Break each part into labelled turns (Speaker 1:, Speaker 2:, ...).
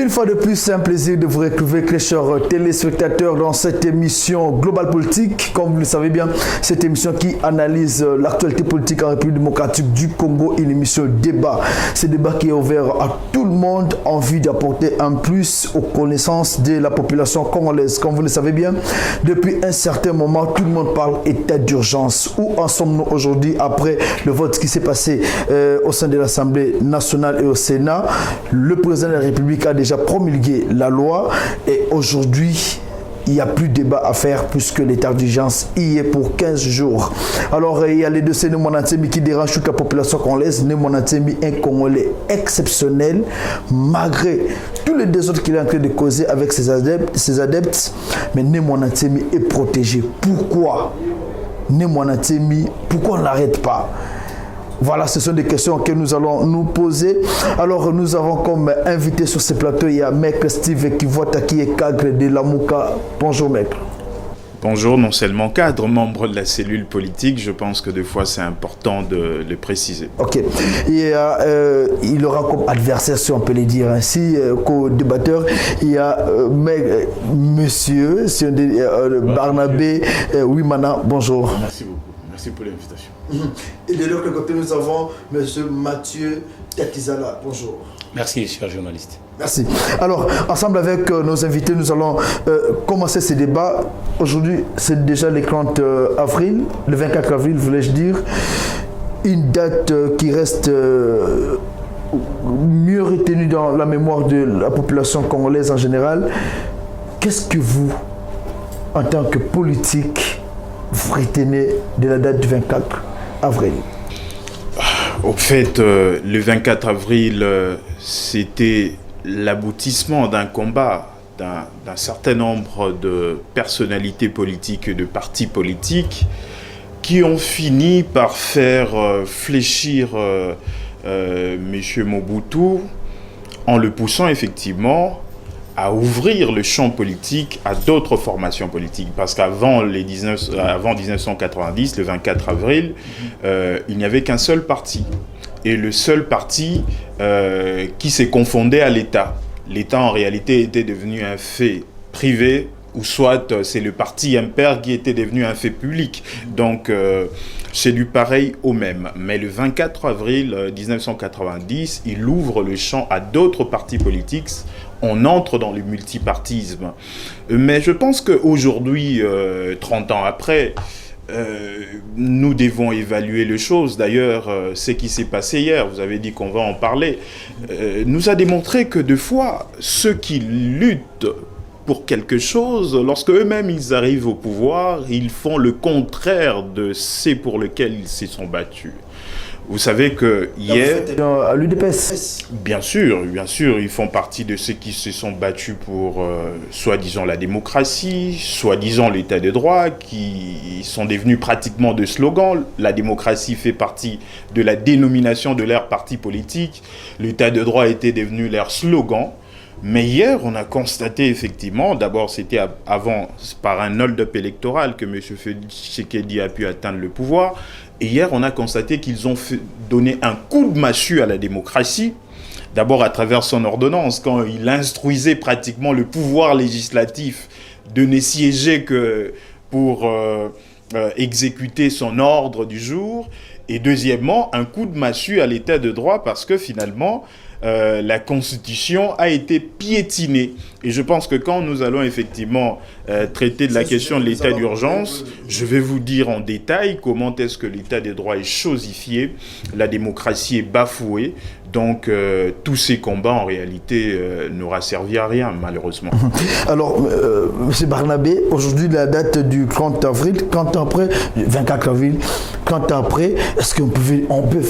Speaker 1: Une fois de plus, c'est un plaisir de vous retrouver, très chers téléspectateurs, dans cette émission Global Politique. Comme vous le savez bien, cette émission qui analyse l'actualité politique en République démocratique du Congo, une émission débat. Ce débat qui est ouvert à tout le monde en vue d'apporter un plus aux connaissances de la population congolaise. Comme vous le savez bien, depuis un certain moment, tout le monde parle état d'urgence. Où en sommes-nous aujourd'hui après le vote qui s'est passé au sein de l'Assemblée nationale et au Sénat? Le président de la République a déjà promulgué la loi et aujourd'hui, il n'y a plus de débat à faire puisque l'état d'urgence y est pour 15 jours. Alors, il y a les dossiers de Monatemi qui dérangent toute la population congolaise. Monatemi est un Congolais exceptionnel, malgré tous les désordres qu'il est en train de causer avec ses adeptes. Mais Monatemi est protégé. Pourquoi Monatemi, pourquoi on ne l'arrête pas? Voilà, ce sont des questions que nous allons nous poser. Alors, nous avons comme invité sur ce plateau, il y a Maître Steve Kivota qui est cadre de l'AMUCA. Bonjour, Maître.
Speaker 2: Bonjour, non seulement cadre, membre de la cellule politique, je pense que des fois c'est important de le préciser. Ok.
Speaker 1: Et, il aura comme adversaire, si on peut le dire ainsi, co-débatteur, il y a monsieur Barnabé Ouimana. Bonjour.
Speaker 3: Merci beaucoup. Merci pour l'invitation.
Speaker 1: Et de l'autre côté, nous avons M. Mathieu Takizala. Bonjour.
Speaker 4: Merci, cher journaliste.
Speaker 1: Merci. Alors, ensemble avec nos invités, nous allons commencer ce débat. Aujourd'hui, c'est déjà le 30 avril, le 24 avril, voulais-je dire. Une date qui reste mieux retenue dans la mémoire de la population congolaise en général. Qu'est-ce que vous, en tant que politique, vous retenez de la date du 24 avril?
Speaker 2: Au fait, le 24 avril, c'était l'aboutissement d'un combat d'un certain nombre de personnalités politiques et de partis politiques qui ont fini par faire fléchir M. Mobutu en le poussant effectivement à ouvrir le champ politique à d'autres formations politiques. Parce qu'avant 1990, le 24 avril, il n'y avait qu'un seul parti. Et le seul parti qui s'est confondé à l'État. L'État, en réalité, était devenu un fait privé, ou soit c'est le parti impair qui était devenu un fait public. Donc, c'est du pareil au même. Mais le 24 avril 1990, il ouvre le champ à d'autres partis politiques. On entre dans le multipartisme. Mais je pense qu'aujourd'hui, 30 ans après, nous devons évaluer les choses. D'ailleurs, ce qui s'est passé hier, vous avez dit qu'on va en parler, nous a démontré que des fois, ceux qui luttent pour quelque chose, lorsque eux-mêmes ils arrivent au pouvoir, ils font le contraire de ce pour lequel ils se sont battus. Vous savez que hier,
Speaker 1: à l'UDPS,
Speaker 2: bien sûr, ils font partie de ceux qui se sont battus pour soi-disant la démocratie, soi-disant l'état de droit, qui sont devenus pratiquement de slogans. La démocratie fait partie de la dénomination de leur parti politique. L'état de droit était devenu leur slogan. Mais hier, on a constaté effectivement, d'abord c'était avant, par un hold-up électoral que M. Tshisekedi a pu atteindre le pouvoir. Et hier, on a constaté qu'ils ont donné un coup de massue à la démocratie, d'abord à travers son ordonnance, quand il instruisait pratiquement le pouvoir législatif de ne siéger que pour exécuter son ordre du jour. Et deuxièmement, un coup de massue à l'état de droit parce que finalement, la Constitution a été piétinée. Et je pense que quand nous allons effectivement traiter de la question de l'état d'urgence, je vais vous dire en détail comment est-ce que l'état des droits est chosifié, la démocratie est bafouée. Donc, tous ces combats, en réalité, n'aura servi à rien, malheureusement.
Speaker 1: Alors, M. Barnabé, aujourd'hui, la date du 30 avril, 30 ans après, 24 avril, 30 ans après, est-ce qu'on peut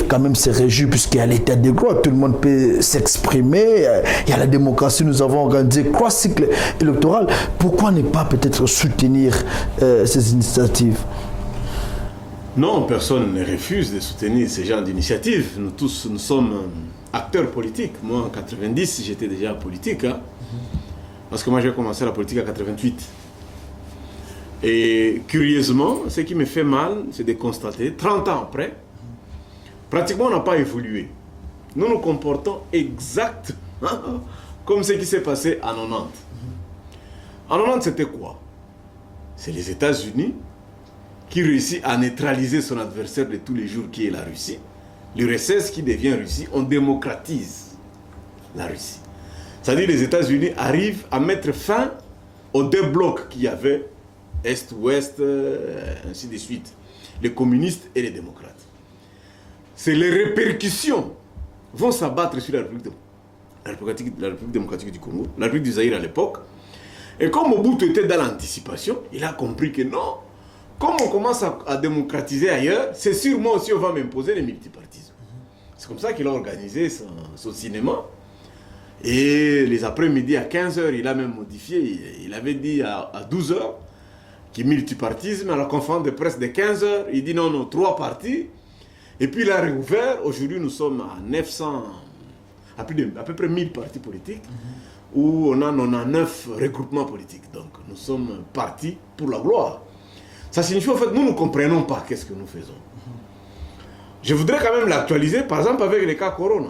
Speaker 1: quand même se réjouir puisqu'il y a l'état de droit, tout le monde peut s'exprimer, il y a la démocratie, nous avons organisé 3 cycles électoraux. Pourquoi ne pas peut-être soutenir ces initiatives?
Speaker 3: Non, personne ne refuse de soutenir ce genre d'initiative. Nous tous, nous sommes acteurs politiques. Moi, en 90, j'étais déjà politique. Hein, parce que moi, j'ai commencé la politique en 88. Et curieusement, ce qui me fait mal, c'est de constater, 30 ans après, pratiquement on n'a pas évolué. Nous nous comportons exactement comme ce qui s'est passé en 90. En 90, c'était quoi? C'est les États-Unis qui réussit à neutraliser son adversaire de tous les jours, qui est la Russie. L'URSS qui devient Russie, on démocratise la Russie. C'est-à-dire les États-Unis arrivent à mettre fin aux deux blocs qu'il y avait, Est-Ouest, ainsi de suite, les communistes et les démocrates. C'est les répercussions vont s'abattre sur la République démocratique du Congo, la République du Zaïre à l'époque. Et comme Mobutu était dans l'anticipation, il a compris que non, comme on commence à démocratiser ailleurs, c'est sûrement aussi on va m'imposer le multipartisme. C'est comme ça qu'il a organisé son cinéma. Et les après-midi à 15h, il a même modifié, il avait dit à 12h qu'il multipartisme, à la conférence de presse de 15h, il dit non, 3 partis. Et puis il a réouvert, aujourd'hui nous sommes à 900, à peu près 1000 partis politiques, où on a 99 regroupements politiques. Donc nous sommes partis pour la gloire. Ça signifie en fait, nous ne comprenons pas qu'est-ce que nous faisons. Je voudrais quand même l'actualiser, par exemple avec les cas Corona.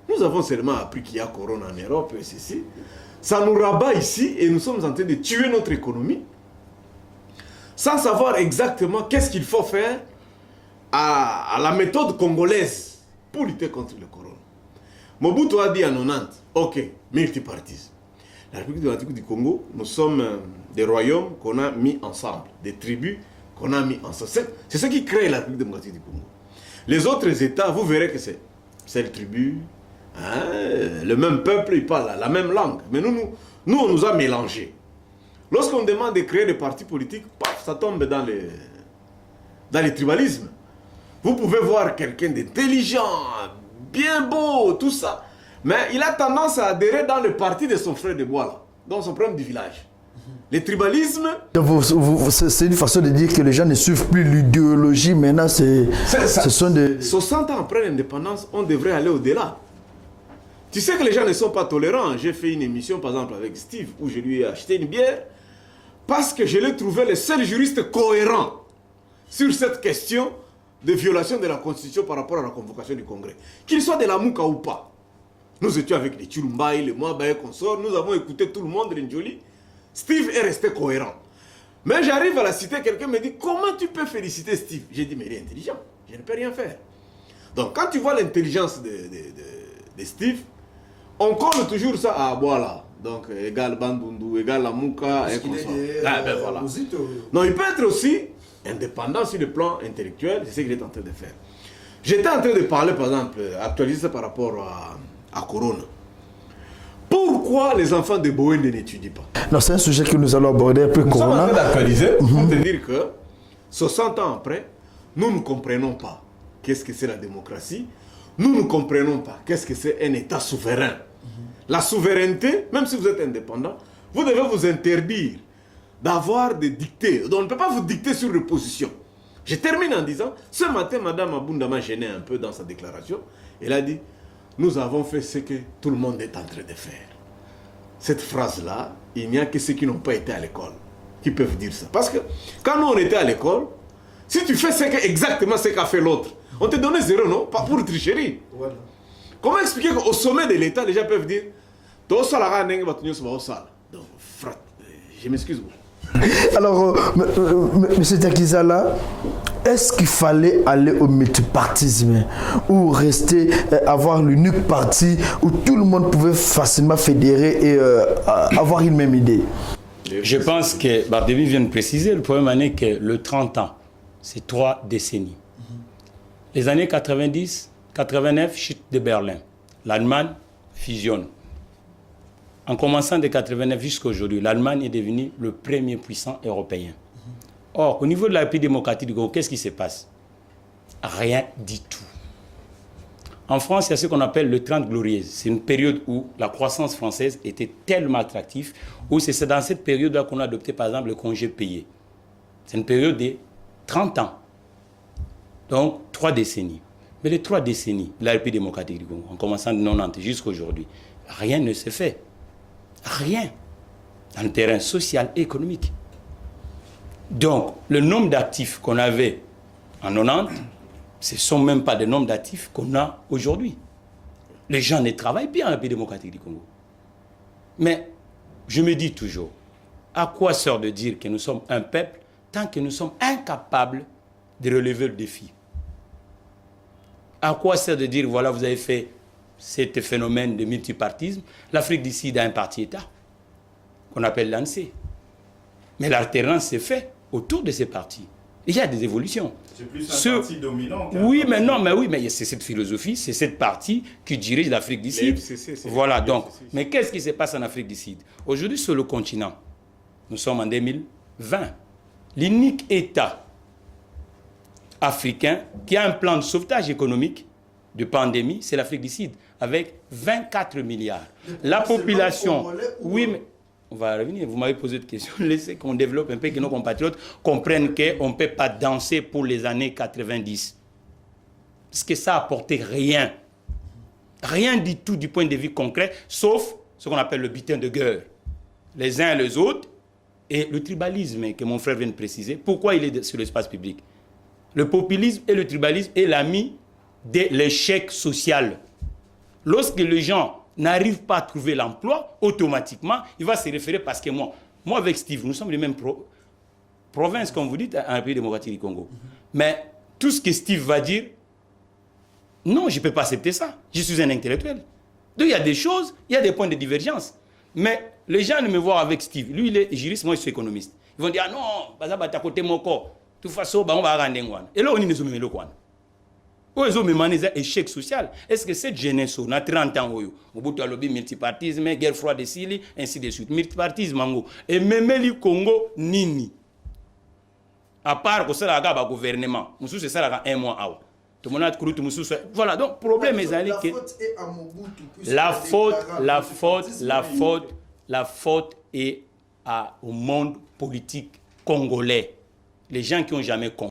Speaker 3: Nous avons seulement appris qu'il y a Corona en Europe et ceci. Ça nous rabat ici et nous sommes en train de tuer notre économie sans savoir exactement qu'est-ce qu'il faut faire à la méthode congolaise pour lutter contre le Corona. Mobutu a dit en 90, ok, multipartisme. La République démocratique du Congo, nous sommes des royaumes qu'on a mis ensemble, des tribus qu'on a mis ensemble. C'est ce qui crée la République démocratique du Congo. Les autres États, vous verrez que c'est le tribu, hein, le même peuple, il parle la même langue. Mais nous, on nous a mélangés. Lorsqu'on demande de créer des partis politiques, paf, ça tombe dans les tribalismes. Vous pouvez voir quelqu'un d'intelligent, bien beau, tout ça. Mais il a tendance à adhérer dans le parti de son frère de bois, là, dans son problème du village. Les tribalismes...
Speaker 1: C'est une façon de dire que les gens ne suivent plus l'idéologie. Maintenant, ce sont des...
Speaker 3: 60 ans après l'indépendance, on devrait aller au-delà. Tu sais que les gens ne sont pas tolérants. J'ai fait une émission, par exemple, avec Steve, où je lui ai acheté une bière, parce que je l'ai trouvé le seul juriste cohérent sur cette question de violation de la Constitution par rapport à la convocation du Congrès. Qu'il soit de la Mouka ou pas. Nous étions avec les Chulumbaï, les Mouabaï et consorts, nous avons écouté tout le monde, les Njoli. Steve est resté cohérent. Mais j'arrive à la cité, quelqu'un me dit, comment tu peux féliciter Steve? J'ai dit, mais il est intelligent, je ne peux rien faire. Donc quand tu vois l'intelligence de Steve, on colle toujours ça à voilà. Donc égal Bandundu, égal Lamouka et consort. Ben voilà. Non, il peut être aussi indépendant sur le plan intellectuel, c'est ce qu'il est en train de faire. J'étais en train de parler, par exemple, actualiser ça par rapport à Corona. Pourquoi les enfants de Boeing n'étudient pas?
Speaker 1: Non, c'est un sujet que nous allons aborder un peu.
Speaker 3: Nous
Speaker 1: Corona.
Speaker 3: sommes en train d'actualiser pour te dire que 60 ans après, nous ne comprenons pas qu'est-ce que c'est la démocratie. Nous ne comprenons pas qu'est-ce que c'est un État souverain. La souveraineté, même si vous êtes indépendant, vous devez vous interdire d'avoir des dictées. Donc on ne peut pas vous dicter sur les positions. Je termine en disant, ce matin, Mme Abunda m'a gêné un peu dans sa déclaration. Elle a dit, nous avons fait ce que tout le monde est en train de faire. Cette phrase-là, il n'y a que ceux qui n'ont pas été à l'école qui peuvent dire ça. Parce que quand nous on était à l'école, si tu fais exactement ce qu'a fait l'autre, on te donnait 0, non? Pas pour tricherie. Voilà. Comment expliquer qu'au sommet de l'État, les gens peuvent dire, donc, je m'excuse.
Speaker 1: Alors, M. Takizala, est-ce qu'il fallait aller au multipartisme ou rester, avoir l'unique parti où tout le monde pouvait facilement fédérer et avoir une même idée?
Speaker 4: Je pense que Barthélémy vient de préciser, le problème est que le 30 ans, c'est 3 décennies. Les années 90, 89, chute de Berlin. L'Allemagne fusionne. En commençant de 89 jusqu'à aujourd'hui, l'Allemagne est devenue le premier puissant européen. Or, au niveau de la République démocratique du Congo, qu'est-ce qui se passe? Rien du tout. En France, il y a ce qu'on appelle le 30 glorieuse. C'est une période où la croissance française était tellement attractive, où c'est dans cette période-là qu'on a adopté, par exemple, le congé payé. C'est une période de 30 ans. Donc, 3 décennies. Mais les 3 décennies de la République démocratique du Congo, en commençant de 90 jusqu'à aujourd'hui, rien ne se fait. Rien. Dans le terrain social et économique. Donc, le nombre d'actifs qu'on avait en 90, ce ne sont même pas des nombres d'actifs qu'on a aujourd'hui. Les gens ne travaillent bien en République démocratique du Congo. Mais je me dis toujours, à quoi sert de dire que nous sommes un peuple tant que nous sommes incapables de relever le défi? À quoi sert de dire, voilà, vous avez fait ce phénomène de multipartisme? L'Afrique du Sud a un parti-État qu'on appelle l'ANC. Mais l'alternance s'est faite autour de ces partis. Il y a des évolutions.
Speaker 2: C'est plus un parti dominant.
Speaker 4: Oui, mais non, mais c'est cette philosophie, c'est cette partie qui dirige l'Afrique du Sud. Voilà, donc. Mais qu'est-ce qui se passe en Afrique du Sud? Aujourd'hui, sur le continent, nous sommes en 2020. L'unique État africain qui a un plan de sauvetage économique de pandémie, c'est l'Afrique du Sud, avec 24 milliards. La population, oui, mais on va revenir, vous m'avez posé une question, laissez qu'on développe un peu, que nos compatriotes comprennent qu'on ne peut pas danser pour les années 90. Parce que ça n'a apporté rien. Rien du tout du point de vue concret, sauf ce qu'on appelle le butin de guerre. Les uns et les autres, et le tribalisme que mon frère vient de préciser. Pourquoi il est sur l'espace public? Le populisme et le tribalisme est l'ami de l'échec social. Lorsque les gens n'arrivent pas à trouver l'emploi, automatiquement, il va se référer parce que moi avec Steve, nous sommes les mêmes provinces, comme vous dites, en République démocratique du Congo. Mais tout ce que Steve va dire, non, je ne peux pas accepter ça. Je suis un intellectuel. Donc il y a des choses, il y a des points de divergence. Mais les gens ne me voient avec Steve. Lui, il est juriste, moi, je suis économiste. Ils vont dire, ah non, bah, ça va t'à mon corps. De toute façon, bah, on va rendre un. Et là, on est les hommes, où ils ont mené un échec social. Est-ce que cette jeunesse, on a 30 ans, on a lobby multipartisme, guerre froide de Sili, ainsi de suite. Multipartisme, et même le Congo, nini. À part que ça, le gouvernement, c'est ça, un mois. Tout le monde a cru, tout le monde. Voilà, donc, le problème est que la faute est au monde politique congolais. Les gens qui n'ont jamais compris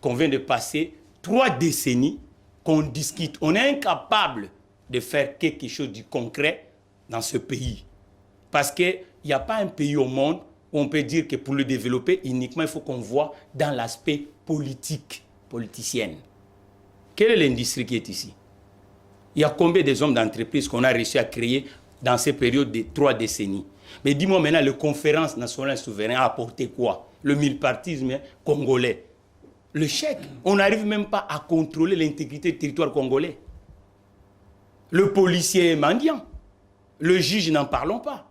Speaker 4: qu'on vient de passer 3 décennies qu'on discute. On est incapable de faire quelque chose de concret dans ce pays. Parce qu'il n'y a pas un pays au monde où on peut dire que pour le développer, uniquement il faut qu'on voit dans l'aspect politique, politicienne. Quelle est l'industrie qui est ici? Il y a combien de hommes d'entreprise qu'on a réussi à créer dans ces périodes de 3 décennies? Mais dis-moi maintenant, la conférence nationale souveraine a apporté quoi? Le multipartisme congolais. Le chèque, on n'arrive même pas à contrôler l'intégrité du territoire congolais. Le policier est mendiant. Le juge, n'en parlons pas.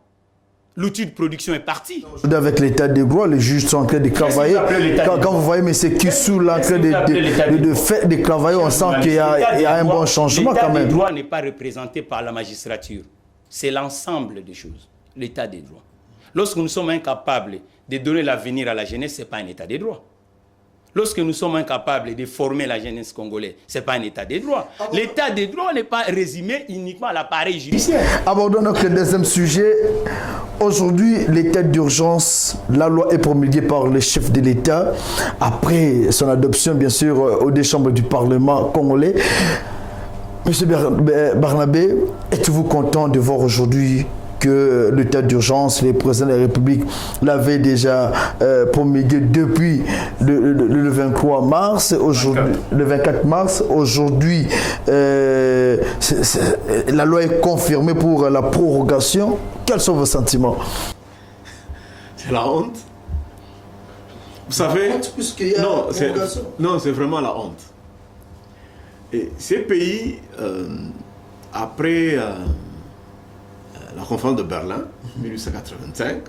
Speaker 4: L'outil de production est parti.
Speaker 1: Avec l'état de droit, les juges sont en train de travailler. Quand vous voyez M. Kissou en train de travailler, on sent qu'il y a un bon changement quand même.
Speaker 4: L'état des droits n'est pas représenté par la magistrature. C'est l'ensemble des choses. L'état des droits. Lorsque nous sommes incapables de donner l'avenir à la jeunesse, ce n'est pas un état des droits. Lorsque nous sommes incapables de former la jeunesse congolaise, ce n'est pas un état des droits. L'état des droits n'est pas résumé uniquement à l'appareil judiciaire.
Speaker 1: Abordons notre deuxième sujet. Aujourd'hui, l'état d'urgence, la loi est promulguée par le chef de l'État après son adoption, bien sûr, aux 2 chambres du Parlement congolais. Monsieur Barnabé, êtes-vous content de voir aujourd'hui que l'état d'urgence, le président de la République l'avait déjà promulgué depuis le 23 mars, aujourd'hui, le 24 mars. Aujourd'hui, la loi est confirmée pour la prorogation. Quels sont vos sentiments?
Speaker 3: C'est la honte. Vous savez, non, c'est vraiment la honte. Et ces pays, après la conférence de Berlin, 1885,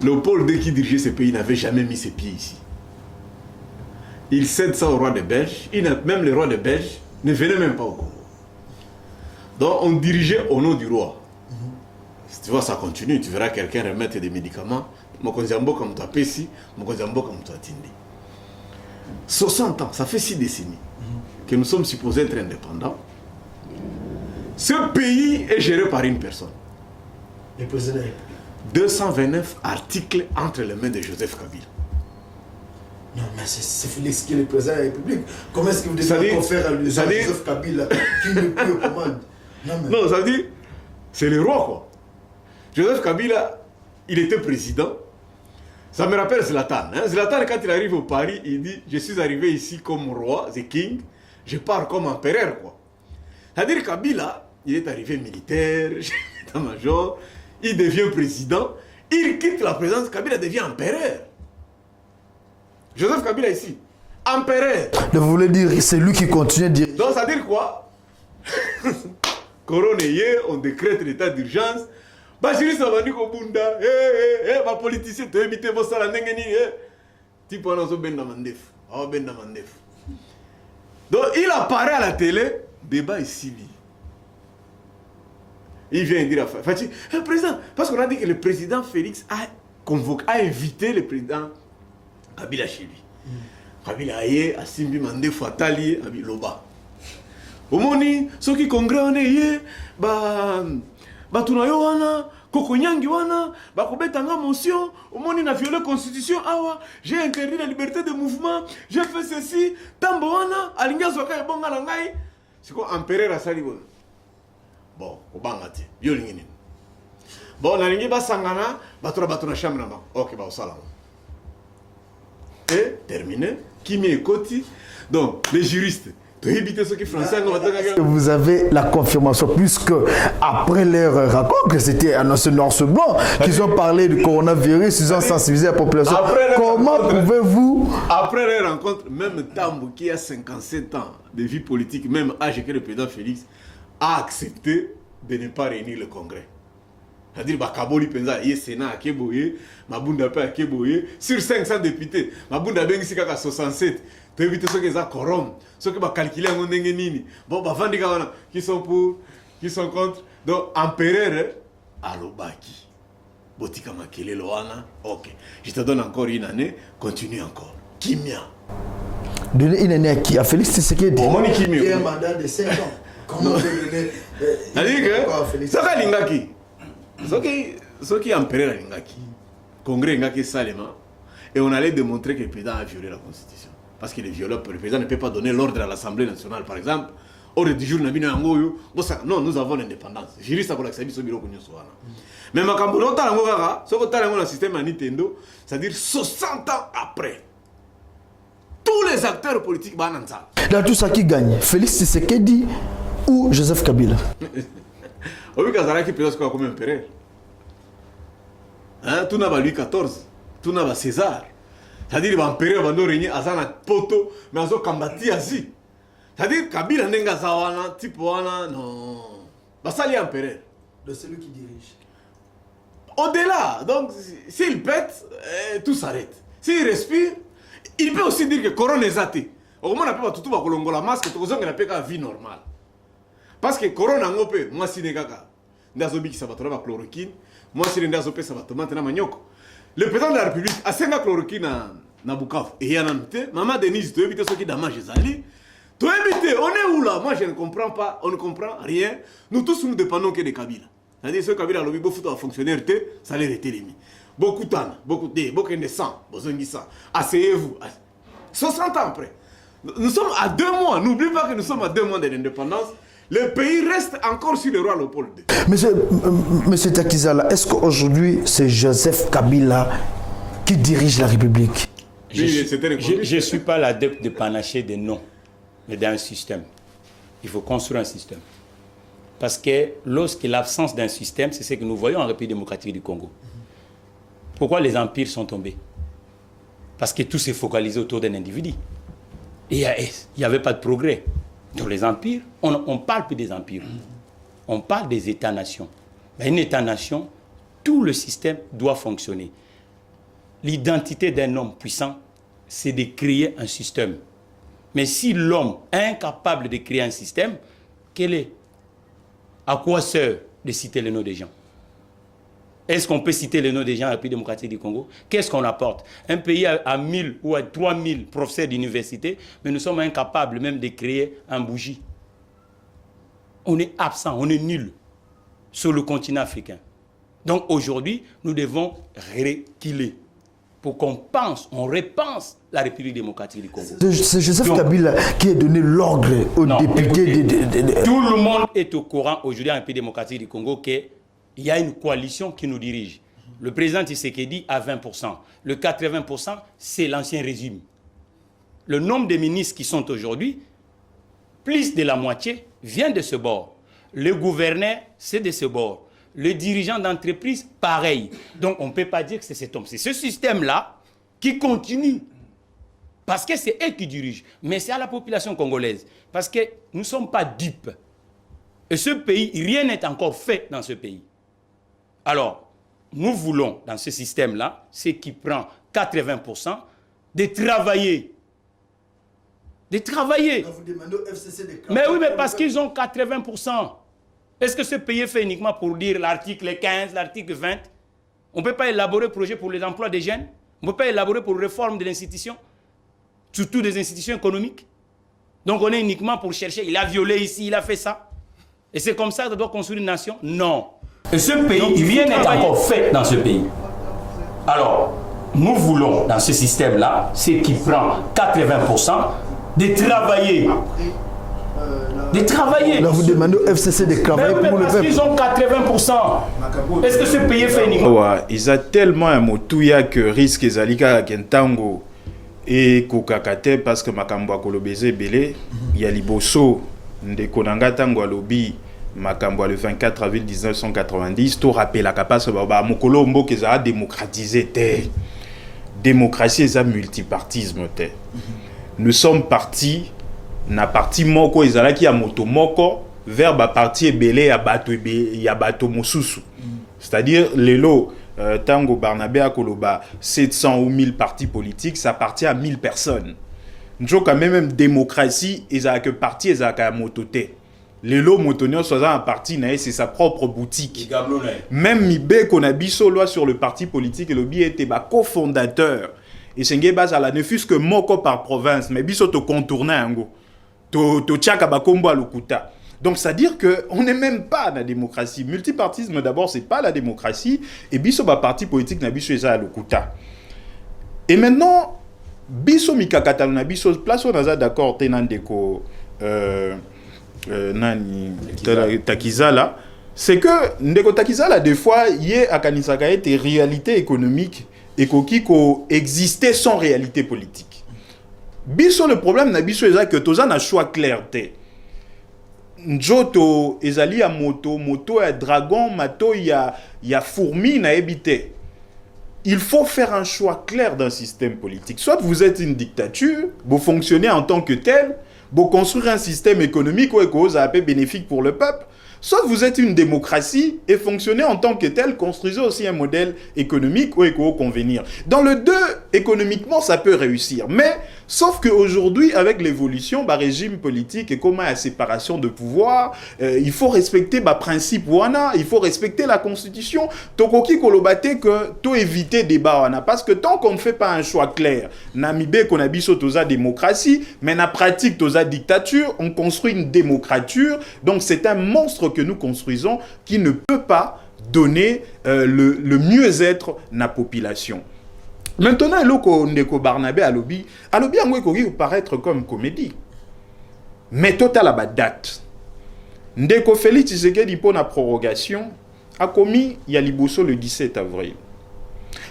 Speaker 3: Léopold, dès qu'il dirigeait ces pays, n'avait jamais mis ses pieds ici. Il cède ça au roi des Belges. Même le roi des Belges ne venait même pas au Congo. Donc on dirigeait au nom du roi. Si tu vois, ça continue, tu verras quelqu'un remettre des médicaments. 60 ans, ça fait 6 décennies que nous sommes supposés être indépendants. Ce pays est géré par une personne.
Speaker 1: Le président.
Speaker 3: 229 articles entre les mains de Joseph Kabila.
Speaker 1: Non, mais c'est Félix qui est le président de la République. Comment est-ce que vous devez conférer à Joseph Kabila qui ne peut commande?
Speaker 3: Non, ça veut dire, c'est le roi, quoi. Joseph Kabila, il était président. Ça me rappelle Zlatan. Zlatan, quand il arrive au Paris, il dit, je suis arrivé ici comme roi, the king, je pars comme empereur, quoi. C'est-à-dire Kabila, il est arrivé militaire, état-major, il devient président, il quitte la présidence, Kabila devient empereur. Joseph Kabila ici, empereur.
Speaker 1: Donc vous voulez dire c'est lui qui continue de dire.
Speaker 3: Donc ça veut dire quoi? Corona, on décrète l'état d'urgence. Bachiriste a vendu au Bunda. Ma politicien, tu as évité vos salaires. Tu peux en ben Mandef. Donc il apparaît à la télé, débat ici. Il vient dire à Fatih, président, parce qu'on a dit que le président Félix a invité le président Kabila chez lui. Kabila a Simbi Mandef Atali, a Loba. Au moni, ceux qui congrès on est, tunayo wana, kokonyangi wana, kobeta nga motion, au moni na violé la constitution, awa, j'ai interdit la liberté de mouvement, j'ai fait ceci, tambo wana, alinga zoka bonga la ngai, c'est quoi empereur à sali bon. Bon, obanga te, yo lingini. Bon, na lingi basangana, batuna chambre na. OK, ba osala. Et terminé, Kimi et Koti. Donc, les juristes
Speaker 1: vous avez la confirmation, puisque après leur rapport, que c'était annoncé noir sur blanc, qu'ils ont parlé du coronavirus, ils ont sensibilisé la population. Comment pouvez-vous...
Speaker 3: Après leur rencontre, même Tambo, qui a 57 ans de vie politique, même âge que le président Félix, a accepté de ne pas réunir le Congrès. C'est-à-dire que Kaboli Penza, il y a Sénat à Keboye, Mabunda Pe à Keboye, sur 500 députés, Mabunda Bengi Kaka 67. Tu évites ceux qui sont corrompus, ceux qui ont calculé en Nini. Bon, qui sont pour, qui sont contre. Donc, empereur, Alobaki. Botika Makele Loana, ok. Je te donne encore une année, continue encore. Kimia.
Speaker 1: Donner une année à qui? À Félix Tshisekedi.
Speaker 3: Kimia.
Speaker 1: Il y a un mandat de 5 ans. Comment vous donner...
Speaker 3: C'est-à-dire que, c'est ça Lingaki. Ce qui est empereur Lingaki. Congrès Lingaki Salema. Et on allait démontrer que le président a violé la Constitution. Parce que le président ne peut pas donner l'ordre à l'Assemblée nationale, par exemple. Ordre du jour, non, nous avons l'indépendance. Juriste pour l'accepter ce bureau. Mais ma campagne, le système à Nintendo, c'est-à-dire 60 ans après, tous les acteurs politiques,
Speaker 1: dans tout ça qui gagne, Félix Tshisekedi ou Joseph Kabila?
Speaker 3: Oui, Kazaraki peut être comme empereur. Tout n'a pas Louis XIV, tout n'a pas César. C'est-à-dire que l'empereur va nous régner à Zana Poto, mais à Zo Kambati Azi. C'est-à-dire que Kabila Nenga Zawana, Tipoana, non. Ça, c'est l'empereur.
Speaker 1: De celui qui dirige.
Speaker 3: Au-delà, donc, s'il pète, tout s'arrête. S'il respire, il peut aussi dire que Corona est athée. Au moins, on n'a pas tout le masque, tout le monde n'a pas vie normale. Parce que Corona, moi, si n'est pas Ndazobi qui s'abattra la chloroquine, moi, si Ndazobi ça va tomber dans Manioko. Le président de la République a 5 chloroquine à Bukavu. Et il y en a noté, Maman Denise, tu évites ce qui damage les alliés. Tu évites, on est où là? Moi, je ne comprends pas, on ne comprend rien. Nous tous, nous dépendons que de Kabila. C'est-à-dire que ce Kabila, le Bibo Fouta fonctionnaire, ça les était mis. Beaucoup de temps, beaucoup de sang, besoin de sang. Asseyez-vous. 60 ans après. Nous sommes à 2 mois. N'oubliez pas que nous sommes à 2 mois de l'indépendance. Le pays reste encore sur le roi Léopold II.
Speaker 1: Monsieur Takizala, est-ce qu'aujourd'hui, c'est Joseph Kabila qui dirige la République?
Speaker 4: Je ne suis pas l'adepte de panacher des noms, mais d'un système. Il faut construire un système. Parce que lorsque l'absence d'un système, c'est ce que nous voyons en République démocratique du Congo. Pourquoi les empires sont tombés? Parce que tout s'est focalisé autour d'un individu. Et il n'y avait pas de progrès. Dans les empires, on ne parle plus des empires. On parle des États-nations. Mais un État-nation, tout le système doit fonctionner. L'identité d'un homme puissant, c'est de créer un système. Mais si l'homme est incapable de créer un système, quel est? À quoi sert de citer les noms des gens? Est-ce qu'on peut citer les noms des gens à la République démocratique du Congo? Qu'est-ce qu'on apporte? Un pays à 1000 ou à 3000 professeurs d'université, mais nous sommes incapables même de créer un bougie. On est absent, on est nul sur le continent africain. Donc aujourd'hui, nous devons reculer pour qu'on pense, on repense la République démocratique du Congo.
Speaker 1: C'est Joseph Kabila qui a donné l'ordre aux députés.
Speaker 4: Tout le monde est au courant aujourd'hui en République démocratique du Congo que il y a une coalition qui nous dirige. Le président Tshisekedi a 20%. Le 80%, c'est l'ancien régime. Le nombre de ministres qui sont aujourd'hui, plus de la moitié, vient de ce bord. Le gouverneur, c'est de ce bord. Le dirigeant d'entreprise, pareil. Donc, on ne peut pas dire que c'est cet homme. C'est ce système-là qui continue. Parce que c'est eux qui dirigent. Mais c'est à la population congolaise. Parce que nous ne sommes pas dupes. Et ce pays, rien n'est encore fait dans ce pays. Alors, nous voulons, dans ce système-là, ce qui prend 80%, de travailler. De travailler.
Speaker 1: Vous demandez au FCC de
Speaker 4: Mais oui, mais parce qu'ils ont 80%. Est-ce que ce pays est fait uniquement pour dire l'article 15, l'article 20? On ne peut pas élaborer un projet pour les emplois des jeunes. On ne peut pas élaborer pour réforme de l'institution, surtout des institutions économiques. Donc on est uniquement pour chercher, il a violé ici, il a fait ça. Et c'est comme ça qu'on doit construire une nation? Non. Et ce pays, rien n'est encore fait dans ce pays. Alors, nous voulons, dans ce système-là, ce qui prend 80%, de travailler. De travailler.
Speaker 1: Là, vous demandez au FCC de travailler
Speaker 4: mais
Speaker 1: pour le
Speaker 4: parce
Speaker 1: peuple.
Speaker 4: qu'ils ont 80%. Est-ce que ce pays est fait uniquement?
Speaker 2: Ouais, ils ont tellement un motuya que risque ezalika kentango et kokakate parce que makambo akolobeze belé il y a liboso ndeko nanga tango alobi makambo le 24 avril 1990 to rappelaka parce que ba mokolo mboka ezala démocratisé te. Démocratie eza multipartisme te. Nous sommes partis na parti moko ezalaki ya moto moko vers ba parti ebele ya bato mosusu. C'est-à-dire lelo tango Barnabé akoloba 700 ou 1000 partis politiques, ça appartient à 1000 personnes. Nous quand même démocratie ezalaka parti ezalaka ya moto te. Lelo motonio soit un parti c'est sa propre boutique. Même Mibé qu'on a biso loi sur le parti politique et le bi était ba cofondateur. Et Sengé Bazala ne fût que moko par province, mais biso to contourner ango. To tchaka ba kombo alukuta. Donc c'est-à-dire que on n'est même pas dans la démocratie. Multipartisme d'abord c'est pas la démocratie et biso ba parti politique na biso eza alukuta. Et maintenant biso mikakata na biso place on a d'accord tenandeko nani Takizala, c'est que ndeko Takizala des fois yé akanisaka ete réalité économique et qui existait sans réalité politique. Biso le problème na biso eza que toza na choix clair te. Njoto ezali ya moto ya dragon, mato ya fourmi na ebité. Il faut faire un choix clair d'un système politique. Soit vous êtes une dictature, vous fonctionnez en tant que tel, vous construire un système économique ou éco-AP bénéfique pour le peuple, soit vous êtes une démocratie et fonctionnez en tant que tel, construisez aussi un modèle économique ou éco-convenir. Dans le deux, économiquement, ça peut réussir. Mais, sauf qu'aujourd'hui, avec l'évolution, régime politique et comment la séparation de pouvoir, il faut respecter le principe wana, il faut respecter la constitution. Tokoki kolobate que tout éviter débat wana. Parce que tant qu'on ne fait pas un choix clair, Namibé qu'on a biso toza démocratie, mais na pratique toza dictature, on construit une démocrature. Donc c'est un monstre que nous construisons qui ne peut pas donner le mieux-être na population. Maintenant, loko ndeko Barnabé alobi yango ekoki paraître comme comédie. Mais total à date. Ndeko Félix Tshisekedi pour la prorogation a commis Yaliboso le 17 avril.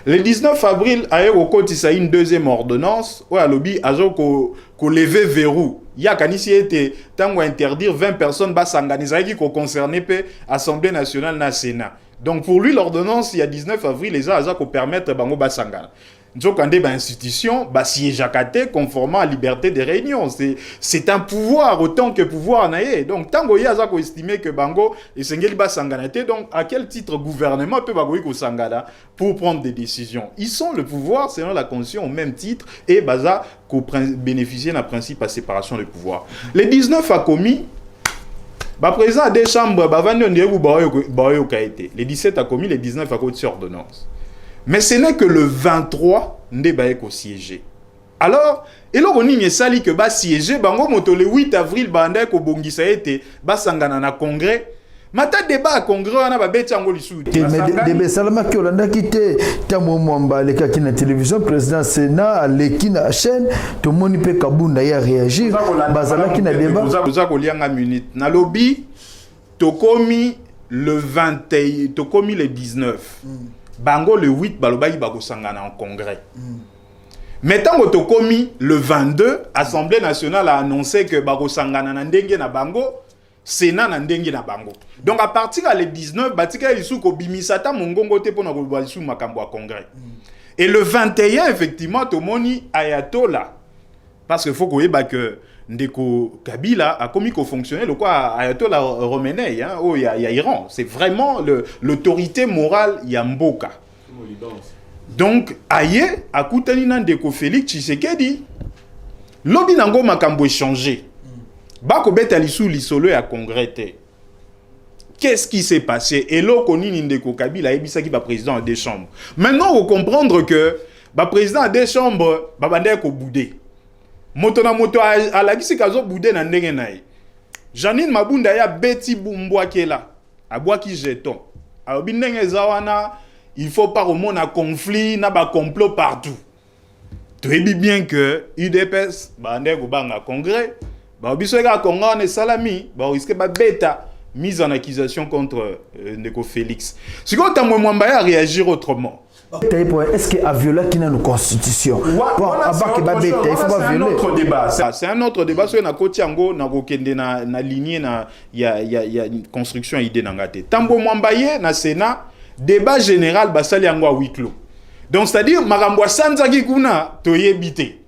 Speaker 2: Le 19 avril, il y a une deuxième ordonnance où alobi azo ko lever verrou. Il y a kanisi été tango interdire 20 personnes bas s'organiser qui concerné pe Assemblée nationale na Sénat. Donc pour lui l'ordonnance il y a 19 avril les a ko permettre bango bas sangana. Nzokande ba institution ba siégeakate conformément à la liberté de réunion, c'est un pouvoir autant que pouvoir naé. Donc tango ya za ko estimer que bango esengeli ba sanganate, donc à quel titre gouvernement peut bagoyi ko sangala pour prendre des décisions. Ils sont le pouvoir selon la constitution au même titre et baza ko bénéficier d'un principe à séparation de pouvoir. Le 19 a commis président des chambres le 17 a commis, le 19 a commis ordonnance. Mais ce n'est que le 23 ndé ko siéger. Alors, et là on y sali que ba siéger bango moto le 8 avril banda ko bongisa été ba sangana na congrès. Mata débat à congrès on a ba beti yango lisu.
Speaker 1: Mais de salama ki olanda kité tamo mwamba le kaki na télévision président Sénat leki na chaîne to moni pe kabunda ya réagir bazala ki na débat.
Speaker 2: Vous ko lianga minute. Na lobby to komi le 21 to komi le 19. Bango le 8 balobaki bako sangana en congrès. Mais tant que tokomi le 22, Assemblée nationale a annoncé que bako sangana na ndenge na bango, Sénat na ndenge na bango. Donc à partir de le 19, batika isu ko bimisata mongongo te pona ko balisu makambo à congrès. Et le 21 effectivement tomoni Ayatollah parce que faut que Ndeko Kabila a commis qu'au fonctionner le quoi Ayatollah Khomeini hein oh il y a Iran, c'est vraiment l'autorité morale Yamboka. Donc aye akutani na Ndeko Félix Tshisekedi lobi nango makambo échangé. Bako beta lisu lisolo ya congrès te. Qu'est-ce qui s'est passé? Et là, on a Ndeko Kabila ebisa qui va président à deux chambres. Maintenant, on comprendre que le président à deux chambres va bande ko boudé. Moto na moto à la kisi kazo boudé na ndenge nae. Janine Mabunda ya beti bumbwa kela. Abwa ki jeton. Alors ndenge zawana, il faut pas remonter à conflit, na ba complot partout. Tu sais bien que UDPS bande ko banga congrès, ba biso ka Congo ne salami, ba risque ba bêta mise en accusation contre Ndeko Félix. Si quand tu as réagir autrement.
Speaker 1: Est-ce qu'il y a violé la constitution?
Speaker 2: C'est un autre débat. C'est un autre débat. Sur la côte yango na kokende na lignée na ya une construction idée nangate. Tambo Mwambaye na Sénat débat général basali yango à huis clos. Donc c'est-à-dire makambo sanzaki kuna toyebite.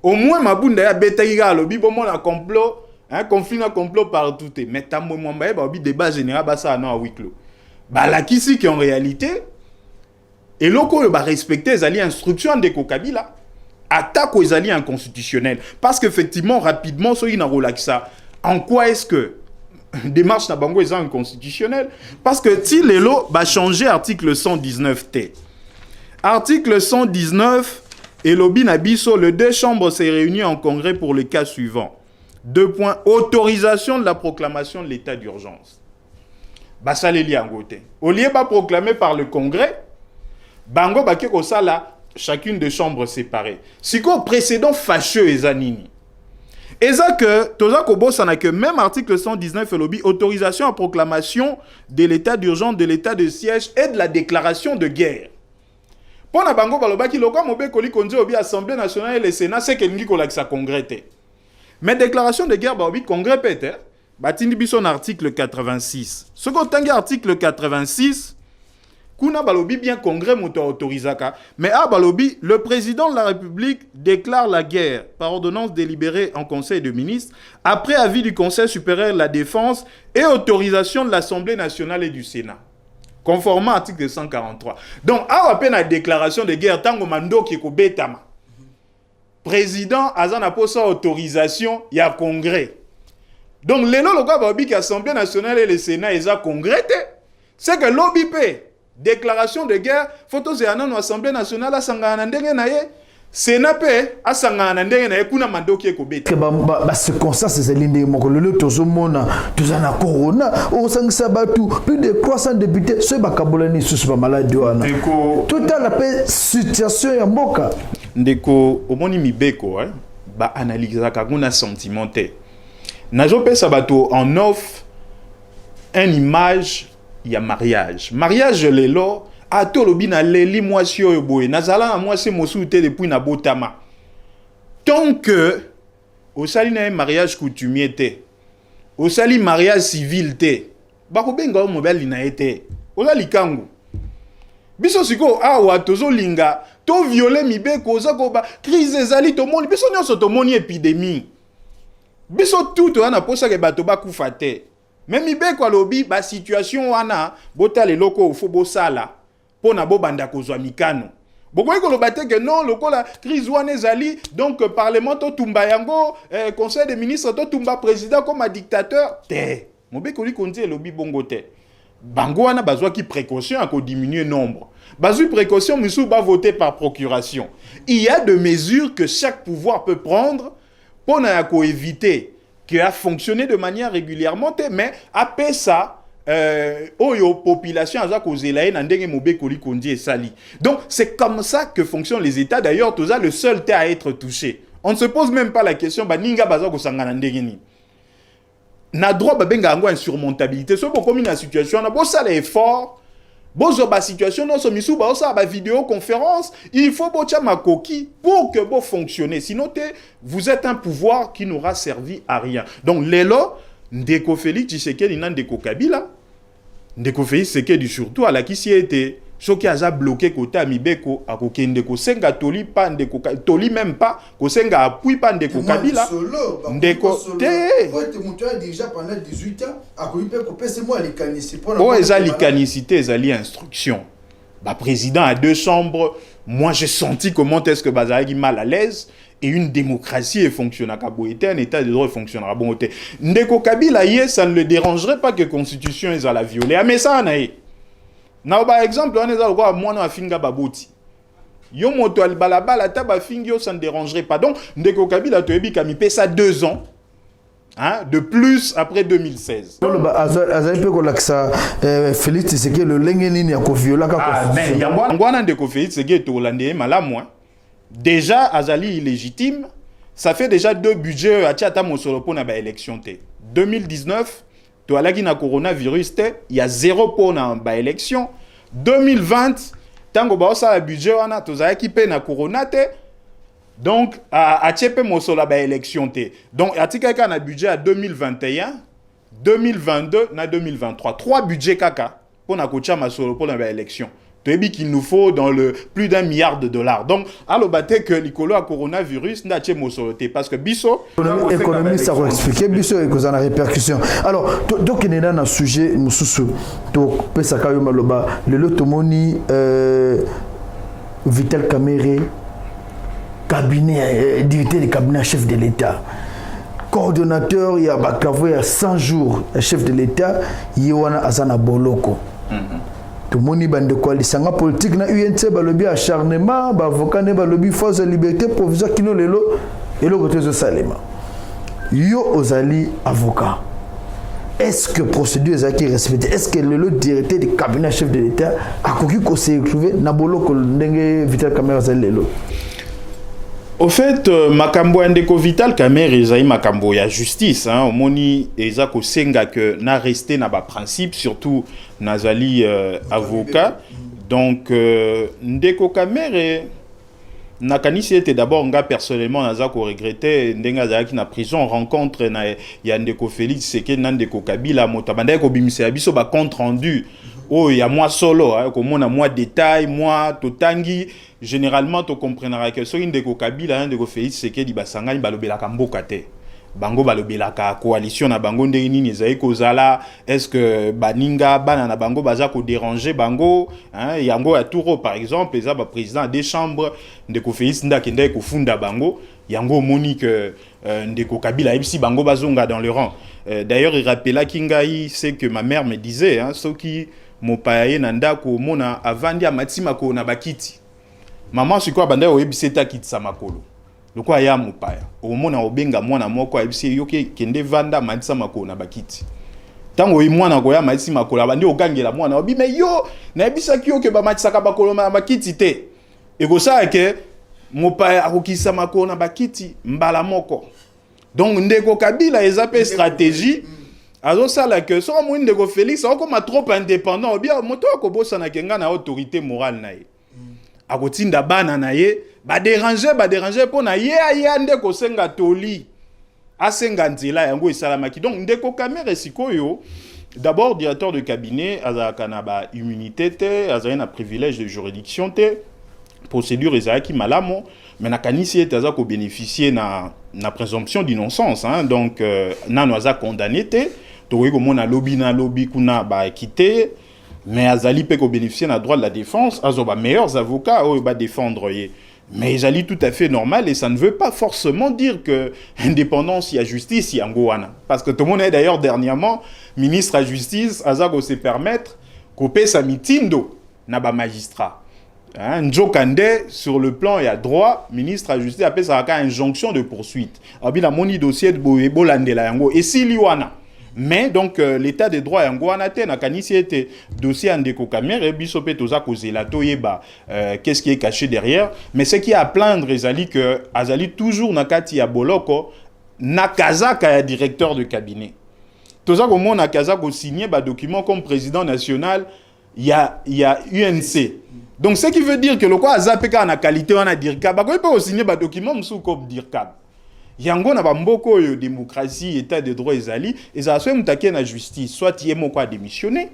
Speaker 2: Au moins Mabunda ya betaïga lobi bon na complot. Un conflit, un complot partout. Mais tambo mwambaye ba obi débat général ba ça non à huis clos. Ba la kisi qui en réalité et loko ba respecter les alliés instructions de Kabila attaque aux alliés inconstitutionnels parce qu'effectivement rapidement so ina relaxa. En quoi est-ce que démarche na bango est inconstitutionnelle? Parce que si lelo ba changer article 119 T. Article 119 et lobby na biso le deux chambres s'est réuni en congrès pour le cas suivant. 2 points. Autorisation de la proclamation de l'état d'urgence. Basaleli angote. Au lieu de proclamer par le Congrès, bango baké ko sala chacune des chambres séparées. Si ko précédent fâcheux ezanini. Eza que toza ko bosana que même article 119 lobby autorisation à proclamation de l'état d'urgence, de l'état de siège et de la déclaration de guerre. Pona bango balobaki loko mobe koli konje obi Assemblée nationale et le Sénat c'est que ngi ko la congrès te. Mais déclaration de guerre, bah oui, congrès peut-être. Batindi bison article 86. Ce qu'on tangue article 86, kuna balobi bien congrès moto autorisaka. Mais ah balobi, le président de la République déclare la guerre par ordonnance délibérée en Conseil de ministres après avis du Conseil supérieur de la défense et autorisation de l'Assemblée nationale et du Sénat. Conformément à l'article 143. Donc, à peine la déclaration de guerre, tango mando qui ko betama. Président azana posa autorisation il y a congrès. Donc les loga babi qui Assemblée nationale et le Sénat ils a congrès c'est que l'OBP déclaration de guerre photo zéana no Assemblée nationale asangana ndenge na ye Sénat pe asangana ndenge na ye kuna mandoki ko beta
Speaker 1: ba circonstances zelinde moko le tozomona tozana corona o sangisa batu plus de 300 députés ce bakabolani sous ba malade wana tout à la situation ya mboka.
Speaker 2: Ndeko omoni mibeko ba analyser ka kuna sentimenté. Najo pesa bato en off une image ya mariage. Mariage lelo a to lobi na leli mwasi oyo boye nazala na mwasi mosu te depuis na botama. Tant que au sali na mariage coutumier te. Au sali mariage civil te. Ba ko benga o mobile na été. Ola likangu. Biso siko awa tozo linga to violer mibeko za ko ba crise ezali to moni biso nyonso to moni épidémie biso tout wana posa ke bato ba kufa te même mibeko alobi ba situation wana botale loko fo bosala pona bo banda kozwa mikano bokoyi ko lobate ke non lokola crise wana ezali donc parlement to tumba yango conseil des ministres to tumba président comme un dictateur te mobeko li konzi lobi bongo te. Bango wana bazwa ki précaution à diminuer nombre. Bazu précaution musu ba voter par procuration. Il y a des mesures que chaque pouvoir peut prendre pour éviter que a fonctionné de manière régulièrement mais après ça oyo population aza kozela na ndenge mobeko li kondi esali. Donc c'est comme ça que fonctionnent les États d'ailleurs toza le seul terre à être touché. On ne se pose même pas la question ba ninga baza ko sangana ndenge ni. Na droit ba benga ngo insurmontabilité so bokomi na situation na bo sala effort bozo ba situation no so misu ba osa ba vidéoconférence il faut bocha makoki pour que bo fonctionner sinon vous êtes un pouvoir qui n'aura servi à rien. Donc lelo ndeko Félix Tshisekedi na ndeko Kabila ndeko Félix Tshisekedi surtout alakisi ete soki aza bloqué côté Mibeko akokende kosenga toli pa ndeko toli même pas kosenga appui pa ndeko Kabila ndeko te
Speaker 1: déjà pendant 18 ans akoyipe kopesa moi likanisi pour
Speaker 2: eza likanisité ezali instruction ba président à deux chambres moi j'ai senti comment est-ce que bazalaki mal à l'aise et une démocratie fonctionnera un état de droit fonctionnera bon côté ndeko Kabila yé ça ne le dérangerait pas que constitution est à la violer mais ça naïe na par exemple on est à quoi moi na finga baboti yo moto al balabala ta ba fingio ça ne dérangerait pas donc ndeko Kabila toyebi kami pesa 2 ans hein, de plus après 2016.
Speaker 1: Azali pe kolakisa Félix Tshisekedi le lenge nini ya koviola ka
Speaker 2: mais yangwana ndeko Félix Tshisekedi to holandais malamu déjà azali illégitime ça fait déjà 2 budgets à tiata mosolo pona ba élection té 2019 to alaki na coronavirus té il y a 0 pona ba élection 2020 tango ba osala budget wana to zaki pe na corona té donc à tiepe mosolo ba élection té donc atika ka na budget à 2021 2022 na 2023 3 budgets kaka pona kocha masolo pona ba élection qu'il nous faut dans le plus d'1 milliard de dollars. Donc, à l'obate que l'icolo à coronavirus n'a pas été parce que biso
Speaker 1: économie ça va expliquer biso et que ça a répercussion. Alors, donc il y a un sujet mususu to pesa kayo maloba le lotomoni Vital Kamerhe cabinet directeur du cabinet chef de l'État. Coordonnateur il y a bakavo il y a 100 jours chef de l'État Yowana Azana Boloko. Tout le monde bande coalition politique na UNC balobi acharnement ba avocat ne balobi force de liberté provisoire kino lelo et le côté de Salema yo ozali avocat est-ce que procédure est respectée est-ce que le directeur du cabinet chef de l'État a koki ko se retrouver na boloko ndenge Vital Kamerhe azali lelo.
Speaker 2: Au fait, makambo ndeko Vital Kamerhe ezali makambo ya justice hein omoni eza ko senga que na resté na ba principe surtout nazali avocat donc ndeko Kamerhe nakanisi était d'abord nga personnellement naza ko regretter ndenga zaki na prison rencontre na ya ndeko Félix Tshisekedi na ndeko Kabila motabanda ko bimisa biso ba compte rendu oh il y a moi solo hein comme on a moi détail moi totangi généralement tu comprendras que sur ndeko Kabila ndeko Félix Tshisekedi basangani balobelaka mboka te bango balobelaka coalition na bango ndenge nini ezali kozala est-ce que baninga bana na bango baza ko déranger bango hein yango ya Touro par exemple eza ba président des chambres ndeko Félix ndakende ko funda bango yango moni que ndeko Kabila ebisi bango bazonga dans le rang d'ailleurs il rappela kingai c'est que ma mère me disait hein soki mopaye na ndako mona avandi amatima ko na bakiti maman sikwa banda oyebisi ta kitisa makolo lokwa ya mopaya omona obenga mwana moko ayebisi yoke kende vanda matisa makolo na bakiti tango yi mwana ko ya matisa makolo abandi ogangela mwana obi me yo na yebisa ki yoke ba matisa ka bakolo na bakiti te ekosala ke mopaya akokisa makolo na bakiti mbala moko donc ndeko Kabila ezape stratégie azo sala que so mo ndeko Félix akoma trop indépendant bien moto akobosa na kenga na autorité morale na ye akotinda bana na ye ba déranger po na ye ya ndeko senga toli asenga nzela yango esalamaki donc ndeko Kamerhe sikoyo d'abord directeur de cabinet azaka na ba immunité te azali na privilège de juridiction te procédure ezalaki malamo mais nakanisi ete aza ko bénéficier na présomption d'innocence hein donc nano aza condamné te tokoki komona lobby kuna ba quitté mais azali pe ko bénéficier na droit de la défense azo ba meilleurs avocats o ba défendre ye mais azali tout à fait normal et ça ne veut pas forcément dire que indépendance il y a justice il y a ngoana parce que tout le monde est d'ailleurs dernièrement ministre à justice azako se permettre couper sa mitindo na ba magistrat hein Njokande sur le plan et à droit ministre à justice appelle ça une injonction de poursuite abi la moni dossier de bolandela yango et si liwana. Mais donc l'état des droits yango wana te na kanisi était dossier ndeko Kamerhe biso pe toza kozela toyeba qu'est-ce qui est caché derrière mais ce qui est à plaindre ezali que azali toujours na kati ya boloko na kazaka ya directeur de cabinet toza ko mona kazaka ko signer ba document comme président national il y a UNC donc ce qui veut dire que le quoi azapeka na qualité wana dirka ba ko pe signer ba document musu comme dirka yango na bamboko yo démocratie état de droit ezali ezala so mutake na justice soit yé moko a démissionné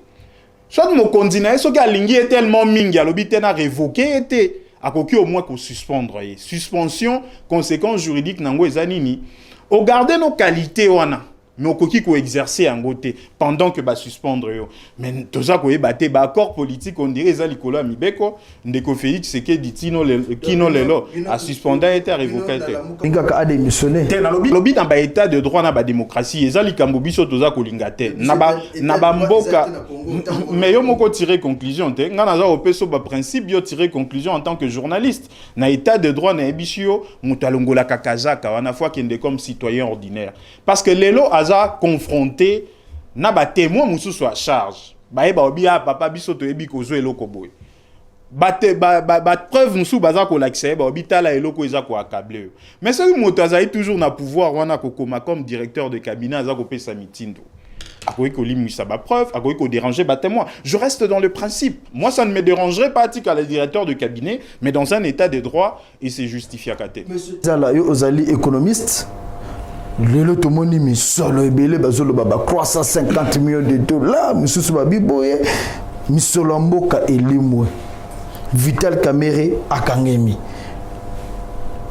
Speaker 2: soit mokonzi na ye soki alingi ye tellement mingi alobi te na révoqué ye te akoki au moins ko suspendre ye suspension conséquence juridique nango eza nini o garder nos qualités wana mais okoki ko exercer yango te pendant que ba suspendre yo mais toza ko yebate ba accord politique on dirait eza likolo ya mibeko ndeko Félix Tshisekedi kino lelo a suspendre été révoqué te
Speaker 1: ingaka a démissionné
Speaker 2: te na lobi dans ba état de droit na ba démocratie eza likambo biso toza ko linga te na ba mboka mais yo moko tirer conclusion te nga naza opeso ba principe yo tirer conclusion en tant que journaliste na état de droit na ebisio mutalongola kakazaka wana fois kende comme citoyen ordinaire parce que lelo confronté na ba témoin mususu à charge ba obi papa biso to ebi kozo eloko boy ba preuve musu baza ko l'accès ba obi tala eloko eza ko accabler mais ce moto azali toujours na pouvoir wana kokoma comme directeur de cabinet aza ko pesa mitindo akoki ko limisa ba preuve akoki ko déranger ba témoin je reste dans le principe moi ça ne me dérangerait pas tika le directeur de cabinet mais dans un état de droit et c'est justifié à côté
Speaker 1: zala yo ozali économiste. Lelo tomoni misolo ebele bazolo baba 350 millions de dollars misusu babiboye misolo mboka elimwe Vital Kamerhe akangemi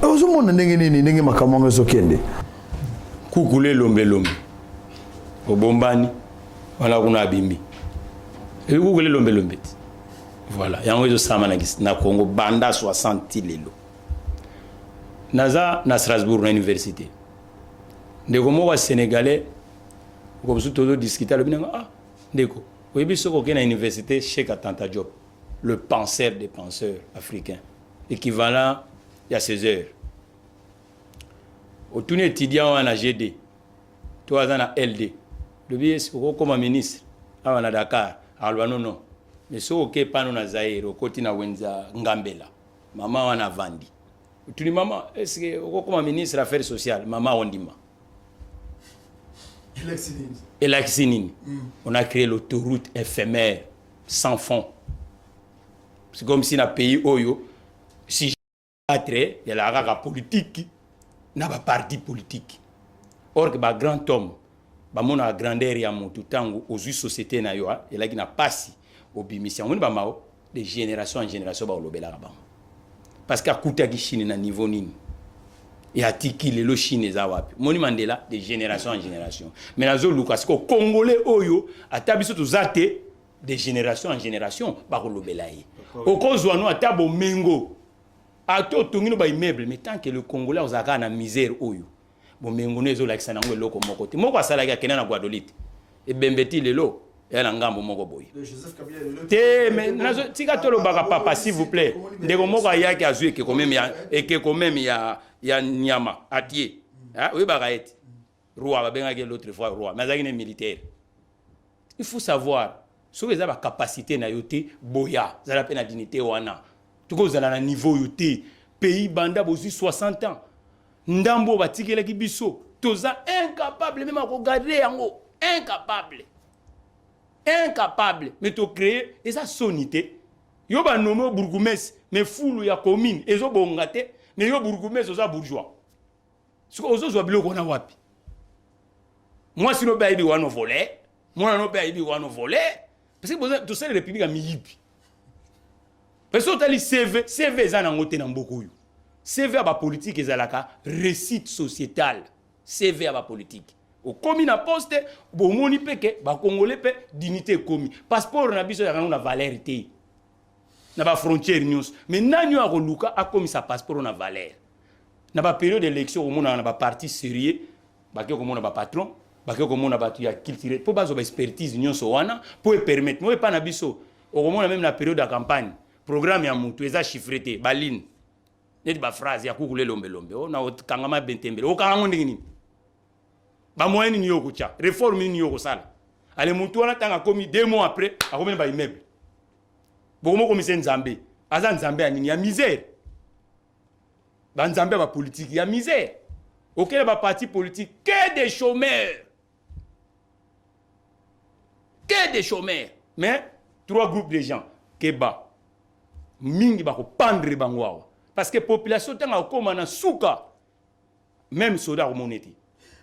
Speaker 1: ozomona ndenge nini ndenge makambo ezokende
Speaker 4: kukule lombe obombani wana kuna abimbi kukule lombe voilà yango ezosama na Congo banda 60 lelo naza na Strasbourg na université ndeko moko sénégalais ko biso todo discuter le binanga ndeko oyebi soko ke na université Cheikh Anta Diop le penseur des penseurs africains équivalent il y a 16 heures au tuni étudiant en GD toi na LD le biais soko comme ministre à Dakar alors non mais soko ke pano na Zaire au côté na Wenza Ngambela maman wana vandi tuni maman est-ce que comme ministre affaires sociales maman ondima et l'axinine. On a créé l'autoroute éphémère sans fond. C'est comme si dans le pays Oyo, si il y a la rare politique, il y a un parti politique. Or, que le grand homme, il y a grandeur et tout temps aux sociétés, il y a pas si au bimission. On a de génération en génération. Parce qu'à Koutagi Chine, à niveau nini. Et à Tiki, les Chine, Zawapi. Moni Mandela, de génération en génération. Mais dans le cas, les Congolais, Oyo, à Tabiso, Zate, de génération en génération, Barolo Belaye. Au Kozouano, à Tabo Mengo, à Totongino, ba immeuble, mais tant que le Congolais, aux Aga, na misère, Oyo. Bon, Mengo, nous, la Xanango, Loko, Mokote. Moko, Salaga, Kenan, Guadolite. Et Bembeti, le lot. Et Langambo, Moko Boy. Mais, Tika Tolo Baga Papa, s'il vous plaît. De Moko, Ayaki, Azue, que quand même, et que quand même, il y a Nyama, Atié. Oui, Baraet. Roi, va bien l'autre fois, roi. Mais il y a militaire. Il faut savoir, si vous avez la capacité na yote, boya, vous avez la dignité wana. Tout cas, vous avez un niveau yote. Pays banda, vous avez 60 ans. Ndambo, batike la kibiso. Tous incapable, même à regarder en haut. Incapable. Mais tu créer, et ça sonité. Yo ba nommé au bourgmestre, mais foulou ya commune, et zo bongate. Mais yo bourgmestre oza bourgeois. Ce que ozo zo bilo kona wapi. Moi si no ba ibi wano volé, moi no ba ibi wano volé, parce que tu sais la république a miyibi. Parce que tali CV za na ngote na mboko yo. CV a ba politique ezalaka réussite sociétale. CV a ba politique. Au commis na poste, bo moni peke, ba congolais pe dignité commis. Passeport na biso ya na valeur té. Na ba frontière news mais nanyo a roluka a commis sa passeport na valeur na ba période d'élection au monde na ba parti sérieux ba ke ko mona ba patron ba ke ko mona ba tu ya culture pour bazo ba expertise union so wana pour permettre moi pas na biso au monde même na période de campagne programme ya mutu eza chiffreté baline net ba phrase ya kukule lombe o na kangama bentembele o kanga ndingi nini ba moyen ni yoko cha réforme ni yoko sala ale mutu wana tanga commis 2 mois après a combien ba immeuble. Bokomo commissaire Nzambe, aza Nzambe anini ya misère. Ba Nzambe ba politique ya misère. Auquel ba parti politique que des chômeurs. Que des chômeurs. Mais 3 groupes de gens Keba mingi ba ko pendre bangwa. Parce que population tanga koma na suka. même soda remonté.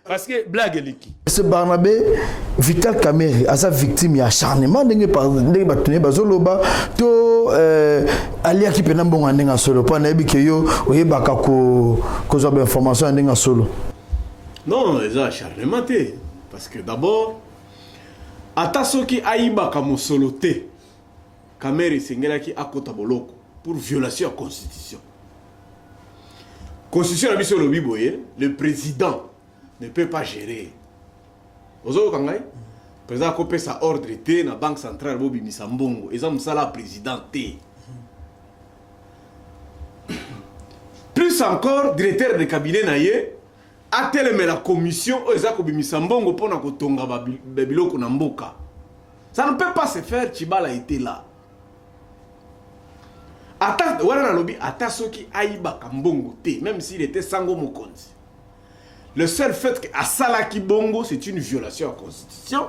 Speaker 4: Parce que blague liki.
Speaker 1: Ce Barnabé, Vital Kamerhe, à sa victime, il y a acharnement, il y a bazoloba, to alia qui pena bon andinga solo, pas nebi que yo, oye baka ko zob information andinga solo.
Speaker 3: Non, ils ont acharnement parce que d'abord, atasoki aiba kamo solo te, Kamerhe sengela ki akota boloko pour violation de la constitution. Constitution la mission lobi boye, le président ne peut pas gérer. Vous avez vu, le président a coupé sa ordre dans la banque centrale Bobi Misambongo. Ils ont mis la président. Plus encore, directeur de cabinet naye a tellement la commission aux Bobi Misambongo pour na kotonga babiloko na mboka. Ça ne peut pas se faire. Tchibala était là. Ata wana lobby ata soki aiba kambongo te, même s'il était sango mokonzi. Le seul fait que Asalaki Bongo, c'est une violation de la Constitution,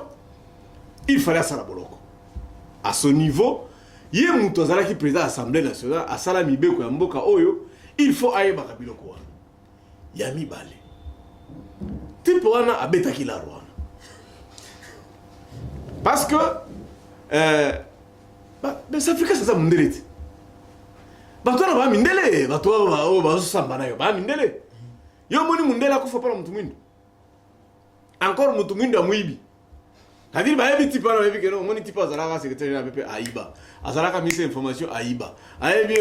Speaker 3: il fallait Asala Boloko. À ce niveau, il y a un président de l'Assemblée nationale, Asala Mibeko Yamboka Oyo, il faut aïe Bakabiloko. Yami Bale. Tipoana Abetaki la Rwanda. Parce que, les Africains, c'est ça, Mundele. Batouana ba Mindele, Batouana ba Sambana, ba Mindele. Yo moni Mundela kufa pala mtu mwindu. Encore mtu mwindu ya mwibi. Kadiri ba yebi tipa na yebi keno moni tipa azalaka secrétaire na pepe aiba. Azalaka mise information aiba. Ayebi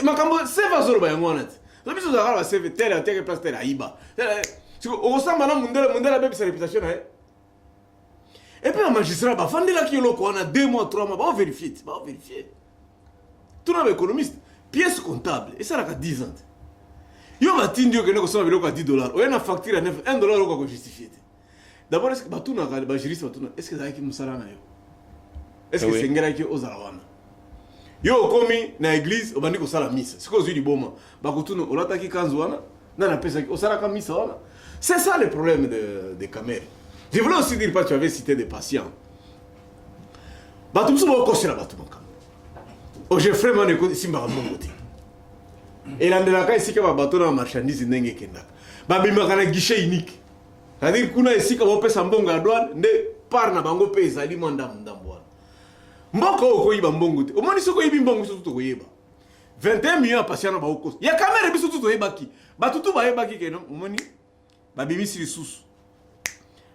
Speaker 3: makambo save azoro ba yango wanati. So biso azalaka ba save tel tel place tel aiba. Siko osamba na Mundela bebi sa réputation na. Et puis le magistrat ba fandela ki loko wana 2 mois 3 mois ba vérifier, Tout na économiste, pièce comptable et ça la 10 ans. Yo matindio que nous sommes à $10. On a une facture à $1 qu'on justifier. D'abord, est-ce que Batou n'a pas juriste est-ce que ça a été Moussala na yo? Est-ce que c'est ngela ki ozalawana? Yo komi na église obandi ko sala misa. C'est cause du boma. Bakutuna olataki kanzwana na na pesa osala ka misa wana. C'est ça le problème de Kamerhe. Je voulais aussi dire pas tu avais cité des patients. Batou so ko sala Batou makam. O Geoffrey Maneko simba mbongote. Et là, ici, il y a un bateau dans la marchandise. Il y a un guichet unique. C'est-à-dire qu'il y a ici un peu à douane, ne par na bango pe ezali manda mndambwa. Mboko oko yiba mbongo te. Omoni soko yibi mbongo so tuto yeba. 21 millions de patients ba okos. Ya Kamerhe biso tuto yebaki. Ba tutu ba yebaki ke non. Omoni ba bimisi lisusu.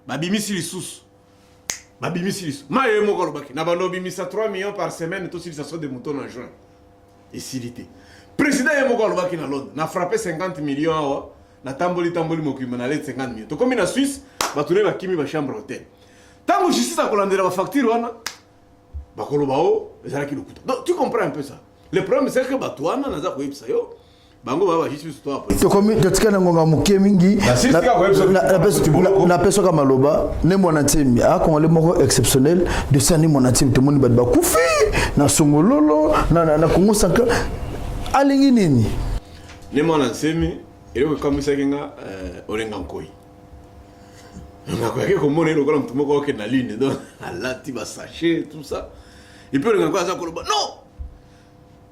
Speaker 3: Ba bimisi lisusu. Ba bimisi lisusu. Ma ye moko lobaki. Na bando bimisa 3 millions par semaine to civilisation de moutons en juin. Et silité. Président Yemoko Alobaki na Londres, n'a frappé 50 millions awa, na tamboli mokima na let 50 millions. To comme na Suisse, ba tourner ba kimi ba chambre hôtel. Tango justice a colandera ba facture wana, ba koloba o, ezala ki lokuta. Donc tu comprends un peu ça. Le problème c'est que ba toana na za ko yipsa yo. Bango ba justice to après.
Speaker 1: To comme dotika na ngonga muke mingi, na peso kama loba, ne mona timi, a ko le moko exceptionnel de ça ni mona timi te moni ba kufi, na songololo, na Congo sanka. Alingi nini?
Speaker 3: Ne mwana nsemi, eloko kamisa kenga orenga nkoi. Ngako yake komona eloko la mtu moko oke na ligne donc alati ba sachet tout ça. Et puis ngako aza koloba non.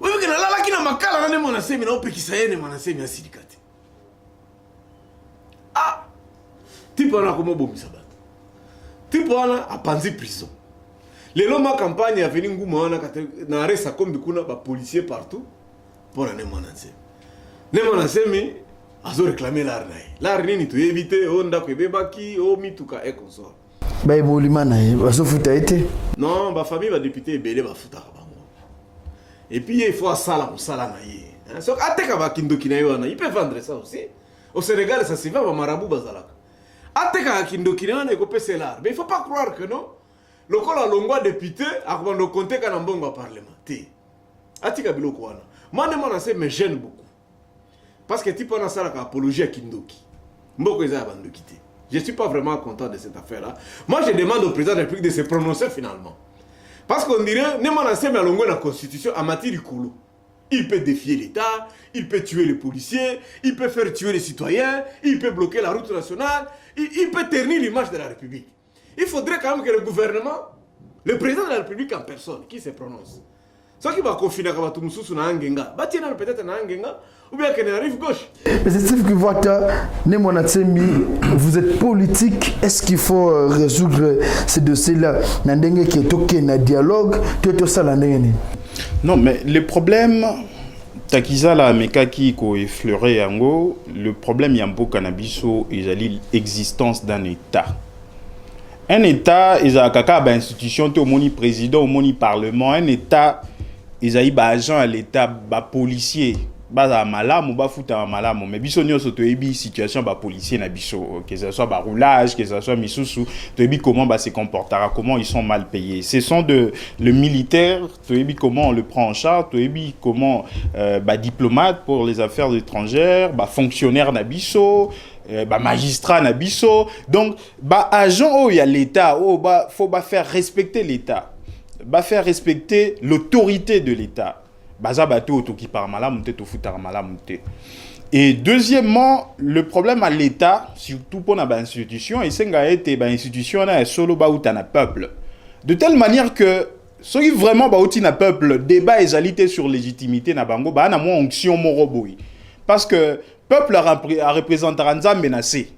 Speaker 3: Wewe kina lala kina makala na ne mwana nsemi na opekisa yene mwana nsemi asidikati. Ah. Tipo na komo bomisa bato. Tipo na apanzi prison. Lelo ma campagne a venu nguma wana na arresa kombi kuna ba policiers partout. Pour ne monanse. Ne monanse mi azo réclamer l'arnaï. L'arnaï ni tu éviter onda ko bebaki o mituka e consort.
Speaker 1: Ba ebolima na ye baso futa été.
Speaker 3: Non, ba famille ba député belé ba futa ka bango. Et puis il faut sala musala na ye. So ateka ba kindoki na yo na, il peut vendre ça aussi. Au Sénégal ça se vend ba marabout bazalaka. Ateka kindoki na na ko pese l'art. Mais il faut pas croire que non. Le col a longwa député a ko compter kana mbongo parlementaire. Atika biloko wana. Moi, je me gêne beaucoup. Parce que tu peux faire l'apologie à Kindoki. Je ne suis pas vraiment content de cette affaire-là. Moi, je demande au président de la République de se prononcer finalement. Parce qu'on dirait, la Constitution en matière de Kolo. Il peut défier l'État, il peut tuer les policiers, il peut faire tuer les citoyens, il peut bloquer la route nationale, il peut ternir l'image de la République. Il faudrait quand même que le gouvernement, le président de la République en personne, qui se prononce. Ce qui va confiner avec tout mususu na angenga. Batina peut-être na angenga ou bien qu'elle arrive gauche.
Speaker 1: Mais c'est Steve Kivwata, vous êtes politique. Est-ce qu'il faut résoudre ces dossiers-là? Nandenge qui est ok na dialogue, tout ça l'année.
Speaker 2: Non, mais le problème, Takiza la mekaki ko effleuré yango, le problème yambo cannabiso est l'existence d'un État. Un État, il y a une institution, au moni président, au moni parlement, un État, il y a un agent à l'État, un policier, un malam ou un fouta malam. Mais biso nyo so toyebi situation ba policier na biso, que ce soit ba roulage, que ce soit misusu, toyebi comment ba se comportera, comment ils sont mal payés. Ce sont le militaire, toyebi comment on le prend en charge, toyebi comment ba diplomate pour les affaires étrangères, ba fonctionnaire na biso. Magistrat na biso, donc agent il y a l'État, faut faire respecter l'État, faire respecter l'autorité de l'État. Qui par malam te futar malam te. Et deuxièmement, le problème à l'État, surtout pour une institution, et c'est une institution solo na peuple, de telle manière que ceux qui vraiment na peuple débat et alité sur légitimité na bango na moins onction moroboui, parce que peuple a représenté Nzambe menacé.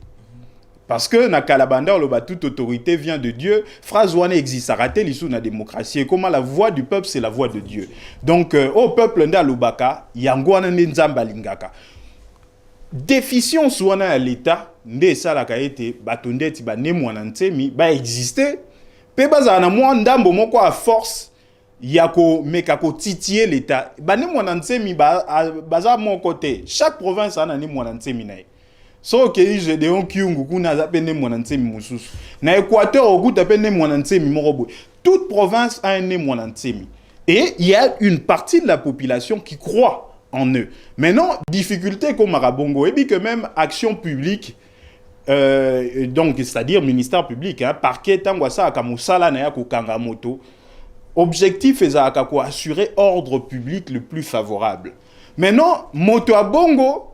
Speaker 2: Parce que na Kalabanda, toute autorité vient de Dieu. Phrase ouane existe. Raté l'issue na démocratie. Et comment la voix du peuple, c'est la voix de Dieu. Donc, au peuple nda lubaka, yangoana nzamba lingaka. Déficience ouana à l'État, nde salaka ete, batonde ti ba ne mwana ntemi, ba exister. Pe baza na mwa ndambo moko à force. Yako mekako titiller l'État. Bane mwanantsemi baza mon côté. Chaque province a nani mwanantsemi nae. So ke je de on kyungu kuna za pene mwanantsemi mususu. Na Équateur okuta pene mwanantsemi morobo. Toute province a un mwanantsemi. Et il y a une partie de la population qui croit en eux. Maintenant, difficulté comme Marabongo et puis que même action publique donc c'est-à-dire ministère public parquet tangwasa akamusala na ya ko kangamoto. Objectif est assurer ordre public le plus favorable. Maintenant, moto a bongo,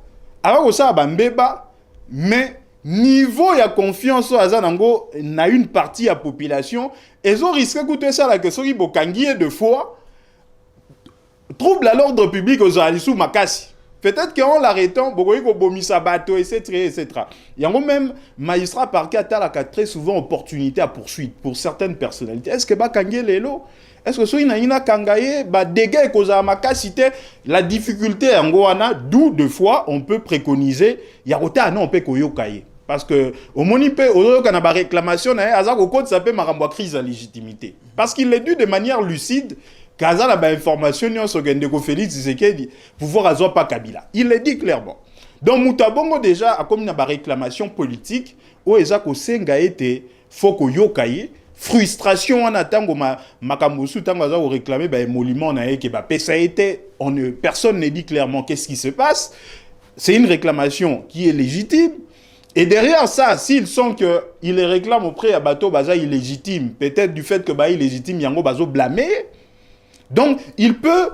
Speaker 2: alors ça bambeba, mais niveau ya confiance au azanango na une partie de la population, ils ont risqué de ça la question qui bokangie de fois trouble à l'ordre public aux alisou makasi. Peut-être qu'en l'arrêtant, bokoyi ko bomisa bateau etc. Il y a même magistrat parquet a très souvent opportunité à poursuite pour certaines personnalités. Est-ce que bakangie lelo? Est-ce que soy na ina kangaye ba dégâts koza makasité la difficulté en goana d'où deux fois on peut préconiser ya kota non pe koyokaye parce que au monipe au kana ba réclamation na azako code ça peut marambo crise de légitimité parce qu'il est dû de manière lucide kaza la ba information nyo so gende ko Félix Tshisekedi pouvoir azo pas Kabila il le dit clairement donc mutabongo déjà a comme na ba réclamation politique o ezako senga été faut koyokaye frustration en attendant makambusu tango za réclamer ba émolument na yeke ba ça été personne ne dit clairement qu'est-ce qui se passe. C'est une réclamation qui est légitime et derrière ça s'ils sont que il les réclament auprès à bateau baza illégitime peut-être du fait que ba illégitime yango bazo blâmer. Donc il peut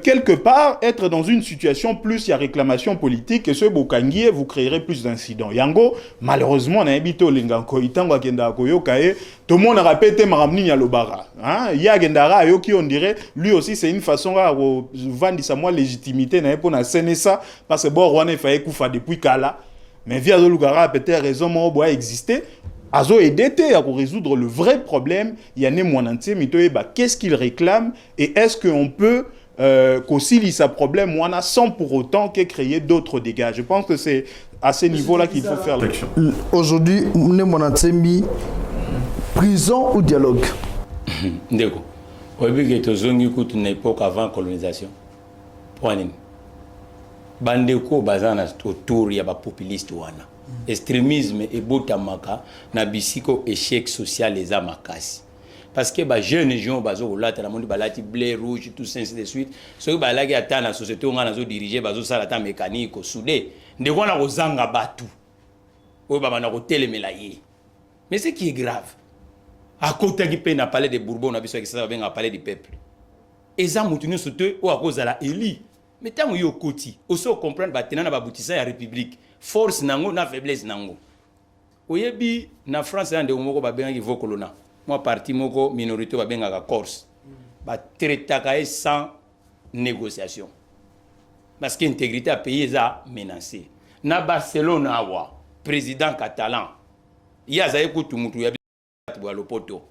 Speaker 2: quelque part être dans une situation plus il y a réclamation politique et ce bokangie vous créerez plus d'incidents. Yango malheureusement na ebito linganko itango akenda koyokae tout le monde a répété maramni ya lobara hein ya gendara yo qui on dirait lui aussi c'est une façon à vendre sa moi légitimité na pour na senesa parce que bon rwanda faye kufa depuis kala mais via lugara peut-être raison mo boa exister azo aider à résoudre le vrai problème il y a né mwanantie mitoye ba qu'est-ce qu'il réclame et est-ce qu'on peut qu'aussi sa problème sans pour autant que créer d'autres dégâts. Je pense que c'est à ce niveau-là qu'il faut faire l'action.
Speaker 1: Aujourd'hui, nous sommes prison ou dialogue?
Speaker 4: Ndeko. Oyebi que tozongi kutu na époque avant colonisation. Poanini. Bandeko bazana autour ya ba populiste wana. Extrémisme et botamaka na bisiko échec social les amakasi. Parce que les jeunes gens bazo là la monde balati blé rouge tout ça ainsi de suite ceux balaki ata na société on a diriger bazo sala ta mécanique soudé ndeko na kozanga batu o baba na kotelemela ye mais ce qui est grave à côté qui peut na parler de Bourbon na biso qui ça va parler du peuple et ça mutuni soute o à cause la Eli mais tant yo koti aussi comprendre batena na babutisa ya république force nango na faiblesse nango oyebi na France ande moko babenga ki vokolona moi parti moko minorité ba benga Corse ba traitaka sans négociation. Parce que l'intégrité à pays est menacée. Na Barcelone awa président catalan il y a zaïko tumutu ya lopoto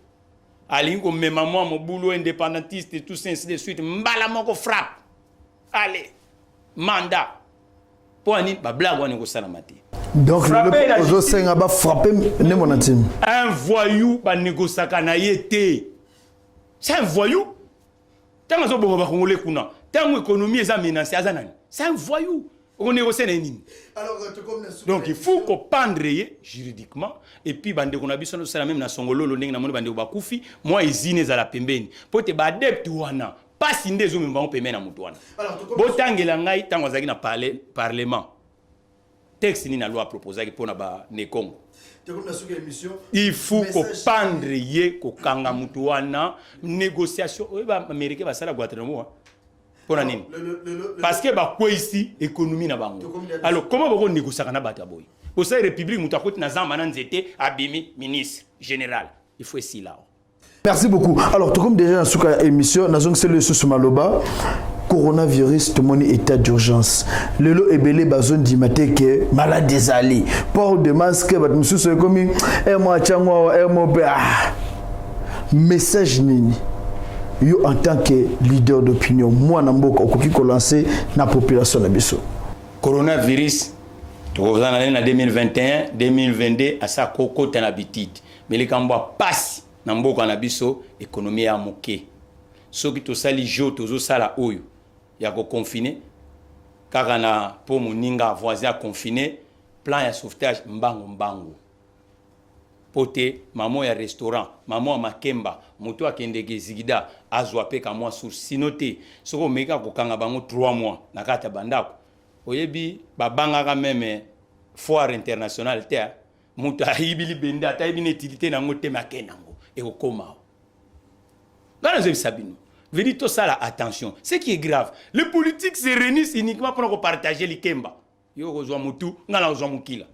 Speaker 4: alingo mema moi mon boulot indépendantiste et tout ça ainsi de suite mbala moko frappe allez mandat pour ani ba blague on ko sala mati
Speaker 1: donc le ozo senga ba frapper ne mon intime
Speaker 4: un voyou ba négociaka na yete c'est un voyou tant zo bongo ba congolais kuna tant économie est menacée azanani c'est un voyou. On négocie nini. Donc il faut qu'on pendre juridiquement et puis bande qu'on a besoin de ça même na songolo lo ndenge na moni bande ba kufi moi izine za la pembeni pote ba adepte wana pas sinde zo memba on pemena mutu wana botangela ngai tango zaki na parlement texte ni na loi proposer pour na ba ne Congo il faut qu'on pendre ko kanga mutu wana négociation ba américain ba sala Guantanamo parce que bah quoi ici économie na bango alors comment on négocie na bata boy au sein république mutakoti na zamba na nzete abimi ministre général il faut ici là.
Speaker 1: Merci beaucoup. Alors tout comme déjà dans cette émission nazong c'est le sous maloba coronavirus tout monde état d'urgence lelo ebele bazone di maté que malade des alliés port de masque bat mususu comme moi changwa mo message nini yo en tant que leader d'opinion moi namboka okoki ko lancer na population na biso
Speaker 4: coronavirus to en 2021 2022 à sa koko tan habitude mais les kambwa passe na mboka na biso économie ya moké soki to sali jo tozo sala oyo ya ko confiner kaka na po moninga voisin confiné plan ya sauvetage mbango pote maman ya restaurant maman makemba moto akendeke zigida azwa pe ka moi sur sinoté soko meka ko kanga bango 3 mois na kata bandako oyebi babanga même foire internationale terre moto ayibili benda tayibi utilité na ngote makenango e kokoma bana zo sabino veni to ça la attention ce qui est grave les politiques se réunissent uniquement pour partager likemba yo kozwa mutu ngala kozwa mukila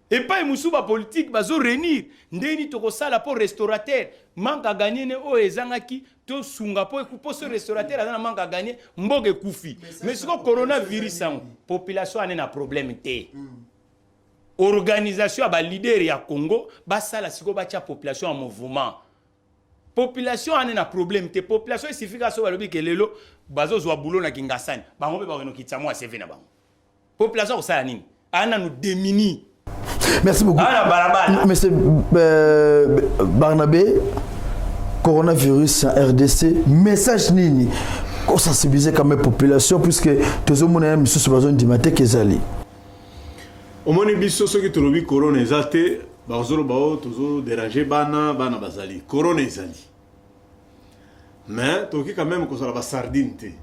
Speaker 4: et pas musuba politique bazo réunir ndeni to ko sala pour restaurateur manka gagner ne o ezangaki to sunga po ce restaurateur azana manka gagner mboge kufi mais ce coronavirus en population ane na problème té organisation ba leader ya Congo ba sala siko ba tia population en mouvement population ane na problème té population suffika so balobi ke lelo bazo zwa boulot na kingasani bango be ba reno kitsa mo CV na bango population ko sala nini ana nous démini.
Speaker 1: Merci beaucoup. Monsieur Barnabé, coronavirus en RDC, message nini pour sensibiliser quand même la population puisque tous les gens ont besoin de mater qu'ils allaient.
Speaker 3: Au moins les biso ceux qui trouvent le corona exalté, bazolo bao toujours déranger bana bazali. Corona exali. Mais toki quand même qu'on soit la sardine té.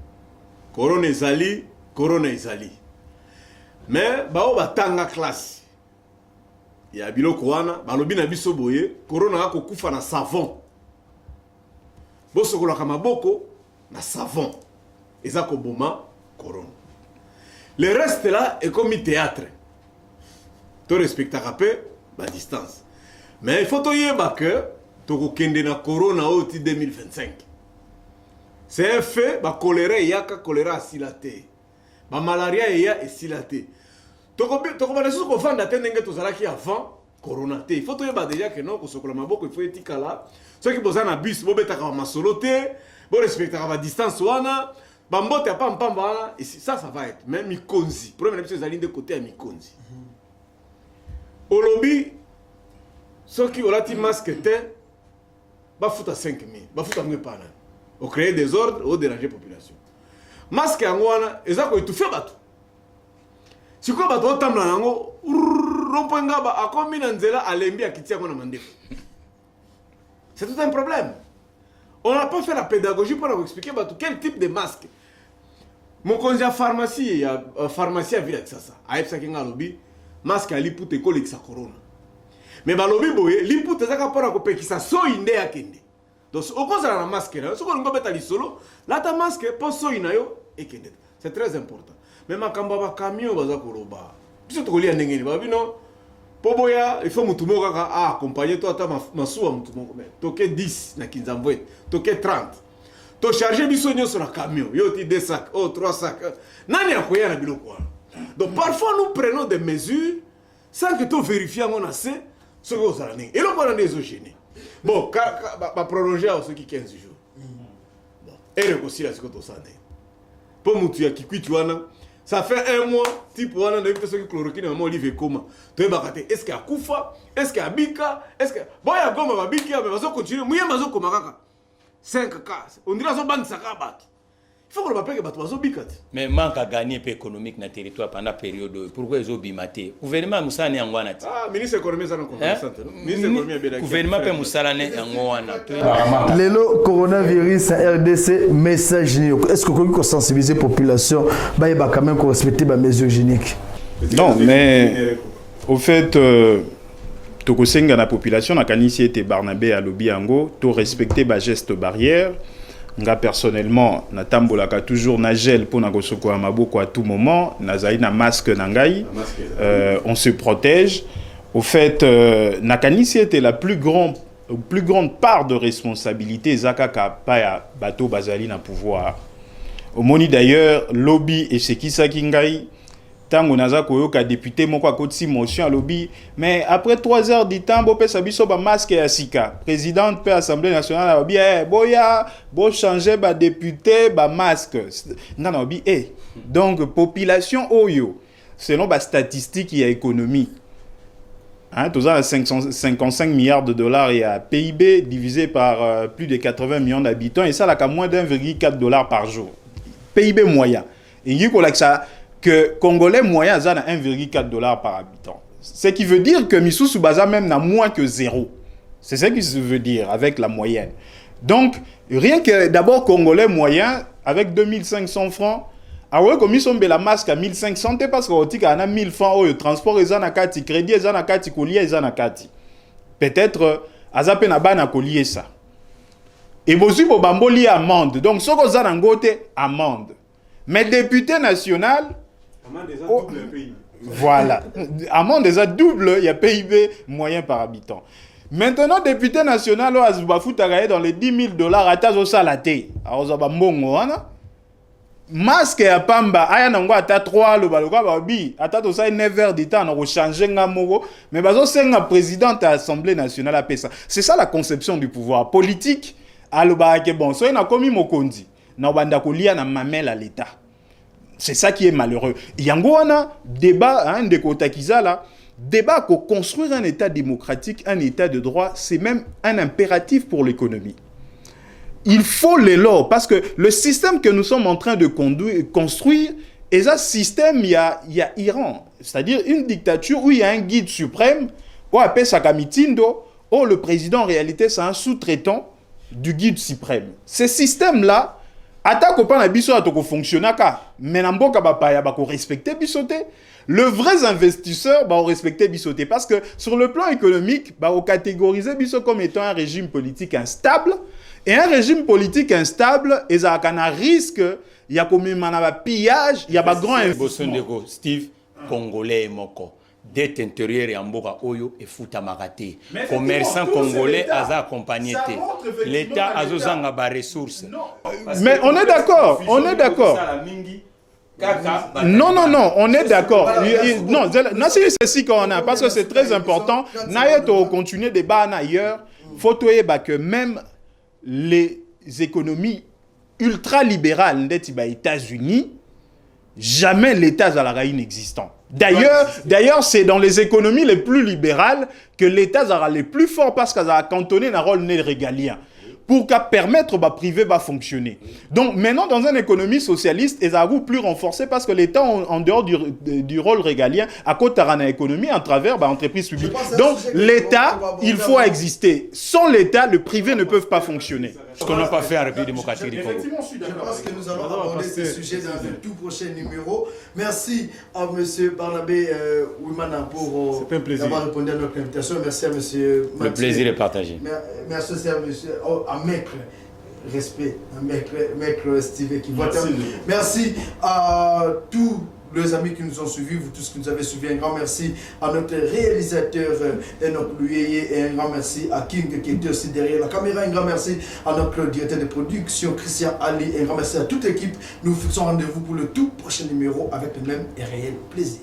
Speaker 3: Corona exali. Mais bao batanga classe. Il y a biloko wana balobi na biso boye corona ko kufa na savon bosokola ka maboko na savon eza ko boma corona le reste là est comme théâtre to respectaka pe ba distance mais il faut to yeba que to ko kende na corona au 2025 c'est un fait ba choléra yaka choléra silate ba malaria ya esilate. Toko bana susu ko fanda tendenge to zalaki avant corona té. Il faut to yeba déjà que non ko sokola maboko il faut etika là. Ceux qui bozana bus bo betaka masolo té, bo respectaka ba distance wana, ba mbote pa mpamba wana et ça va être même mikonzi. Problème na biso zali de côté à mikonzi. Olobi ceux qui olati masque té ba futa 5000, ba futa ngepana. Au créer des ordres ou déranger population. Masque ngwana ezako étouffer bato. Si quoi bato otambla nango rompenga ba akomi na nzela alembi akitia ko na mandefu. C'est tout un problème. On n'a pas fait la pédagogie pour expliquer bato quel type de masque. Mon conseiller pharmacie pharmacie a vu avec ça. Aepsa kinga lobi masque ali pour te coller sa corona. Mais ba lobi boye li pour te zaka pour ko pekisa so inde akende. Donc au cause la masque là, so ko ngo beta li solo, la ta masque pour so inayo ekende. C'est très important. Mais ma kamba ba camion baza koloba biso tokoli ndengeni ba bino poboya il faut mutu moko accompagner toi ta masuwa mutu moko mais toke 10 na kinzambwe toke 30 to charger biso sur le camion, yo ti 2 sacs, oh 3 sacs. Nani akoya na biloko wana. Donc parfois nous prenons des mesures sans que tu vérifies on a ce que vous avez. Et là on a des gênés. Bon, va prolonger à ceux qui 15 jours. Bon, et réconcilier ce que tu as. Pour mutuya qui quitte wana, ça fait 1 mois, type wana de ceux qui chloroquine maman olive comment. Tu vas bakate, est-ce qu'il y a kufa, est-ce qu'il y a bika, est-ce que bon ya goma ba bika mais va continuer, muye mazo koma kaka. 5 cas. On dirait son banque sakabat. Il faut qu'on le paye que bateau bikat.
Speaker 4: Mais manque à gagner peu économique dans le territoire pendant la période. Pourquoi ils ont bimaté? Gouvernement Moussa n'est en Guanati.
Speaker 3: Ah, ministre de l'économie, ça nous concerne. Ministre de l'économie est bien.
Speaker 4: Gouvernement peut Moussa n'est en Guanati.
Speaker 1: Le coronavirus en RDC, message. Est-ce que vous pouvez sensibiliser la population? Il va quand même respecter les mesures hygiéniques.
Speaker 2: Non, mais au fait, Tokosenga la population, la Kanisi était Barnabé à Lobiango, to respecter les gestes barrières. Nga personnellement, na tambolaka toujours na gel pour na kosoko à maboko à tout moment, na zaï na masque nangai, on se protège. Au fait, na Kanisi était la plus grande part de responsabilité Zakaka Paya Bato Bazali na pouvoir. Au moni d'ailleurs, lobby et Sekisa Kingai. Tango naza koyoka député moko akoti motion à lobby mais après 3 heures du temps bo pesa biso ba masque ya sika présidente pe assemblée nationale a bi boya bo changer ba député ba masque ngana obi donc population oyo selon ba statistique ya économie hein tous à 55 milliards de dollars et à PIB divisé par plus de 80 millions d'habitants et ça là qu'à moins d'1,4 $ par jour PIB moyen et il y a ça que Congolais moyen a 1,4 $ par habitant. Ce qui veut dire que Missou Baza même n'a moins que 0. C'est ce qui se veut dire avec la moyenne. Donc, rien que d'abord Congolais moyen avec 2500 francs, alors comme ils sont la masque à 1500, parce qu'on a 1000 francs au transport, ils ont un crédit, ils ont un collier, ils ont un peut-être, ils ont un collier ça. Et vous avez une amende. Donc, ce que vous avez un côté, amende. Mais député national, voilà. Amende déjà double, il y a PIB moyen par habitant. Maintenant, député national, dans les 10 000 $, à Tazosa Laté. Alors, masque à Pamba, Ayanango à 3, le Baloga Babi, à Tazosa 9 heures du temps, on a changé Ngamogo, mais c'est un président de l'Assemblée nationale à PESA. C'est ça la conception du pouvoir politique. Alors, bon, ça, on a commis Mokondi. On a kolia na mamel à l'État. C'est ça qui est malheureux. Yango wana débat de Kotakiza là, débat pour construire un État démocratique, un État de droit, c'est même un impératif pour l'économie. Il faut les lois parce que le système que nous sommes en train de construire est un système il y a Iran, c'est-à-dire une dictature où il y a un guide suprême, où appelle Sakamitindo, où le président en réalité c'est un sous-traitant du guide suprême. Ce système là attaque au pan à biso atoko fonctionnaka mais namboka bapaya bako respecter bisoté le vrai investisseur va respecter bisoté parce que sur le plan économique va catégoriser biso comme étant un régime politique instable et un régime politique instable et ça a risque il y a comme un pillage il y a pas grand
Speaker 4: investissement Steve congolais moko dette intérieure et Mboka Oyo et Fouta Marate. Commerçants congolais a accompagné. L'État a zanga ba ressources.
Speaker 2: Mais on est d'accord, on est d'accord. Non, on est d'accord. Non, c'est ceci qu'on a, parce que c'est très important. Naïto continuer débat ailleurs. Faut que même les économies ultra-libérales des États-Unis, jamais l'État à la inexistant. D'ailleurs, c'est dans les économies les plus libérales que l'État sera les plus fort parce qu'il a cantonné un rôle régalien pour permettre au privé de fonctionner. Donc maintenant, dans une économie socialiste, ils ont plus renforcé parce que l'État, en dehors du rôle régalien, à côté de l'économie, à travers l'entreprise publique. Donc l'État, il faut exister. Sans l'État, le privé ne peut pas fonctionner.
Speaker 4: Ce qu'on n'a pas fait en République démocratique du Congo.
Speaker 1: Je pense que nous allons aborder ce sujet dans un tout prochain numéro. Merci à M. Barnabé Ouimana pour avoir répondu à notre invitation. Merci à M.
Speaker 4: Le plaisir est partagé.
Speaker 1: Merci aussi à M. Maître. Respect, Maître Steve qui vote. Merci à tous les amis qui nous ont suivis, vous tous qui nous avez suivis. Un grand merci à notre réalisateur Enoch Luyeye et un grand merci à King qui était aussi derrière la caméra. Un grand merci à notre directeur de production Christian Ali. Un grand merci à toute l'équipe. Nous vous fixons rendez-vous pour le tout prochain numéro avec le même et réel plaisir.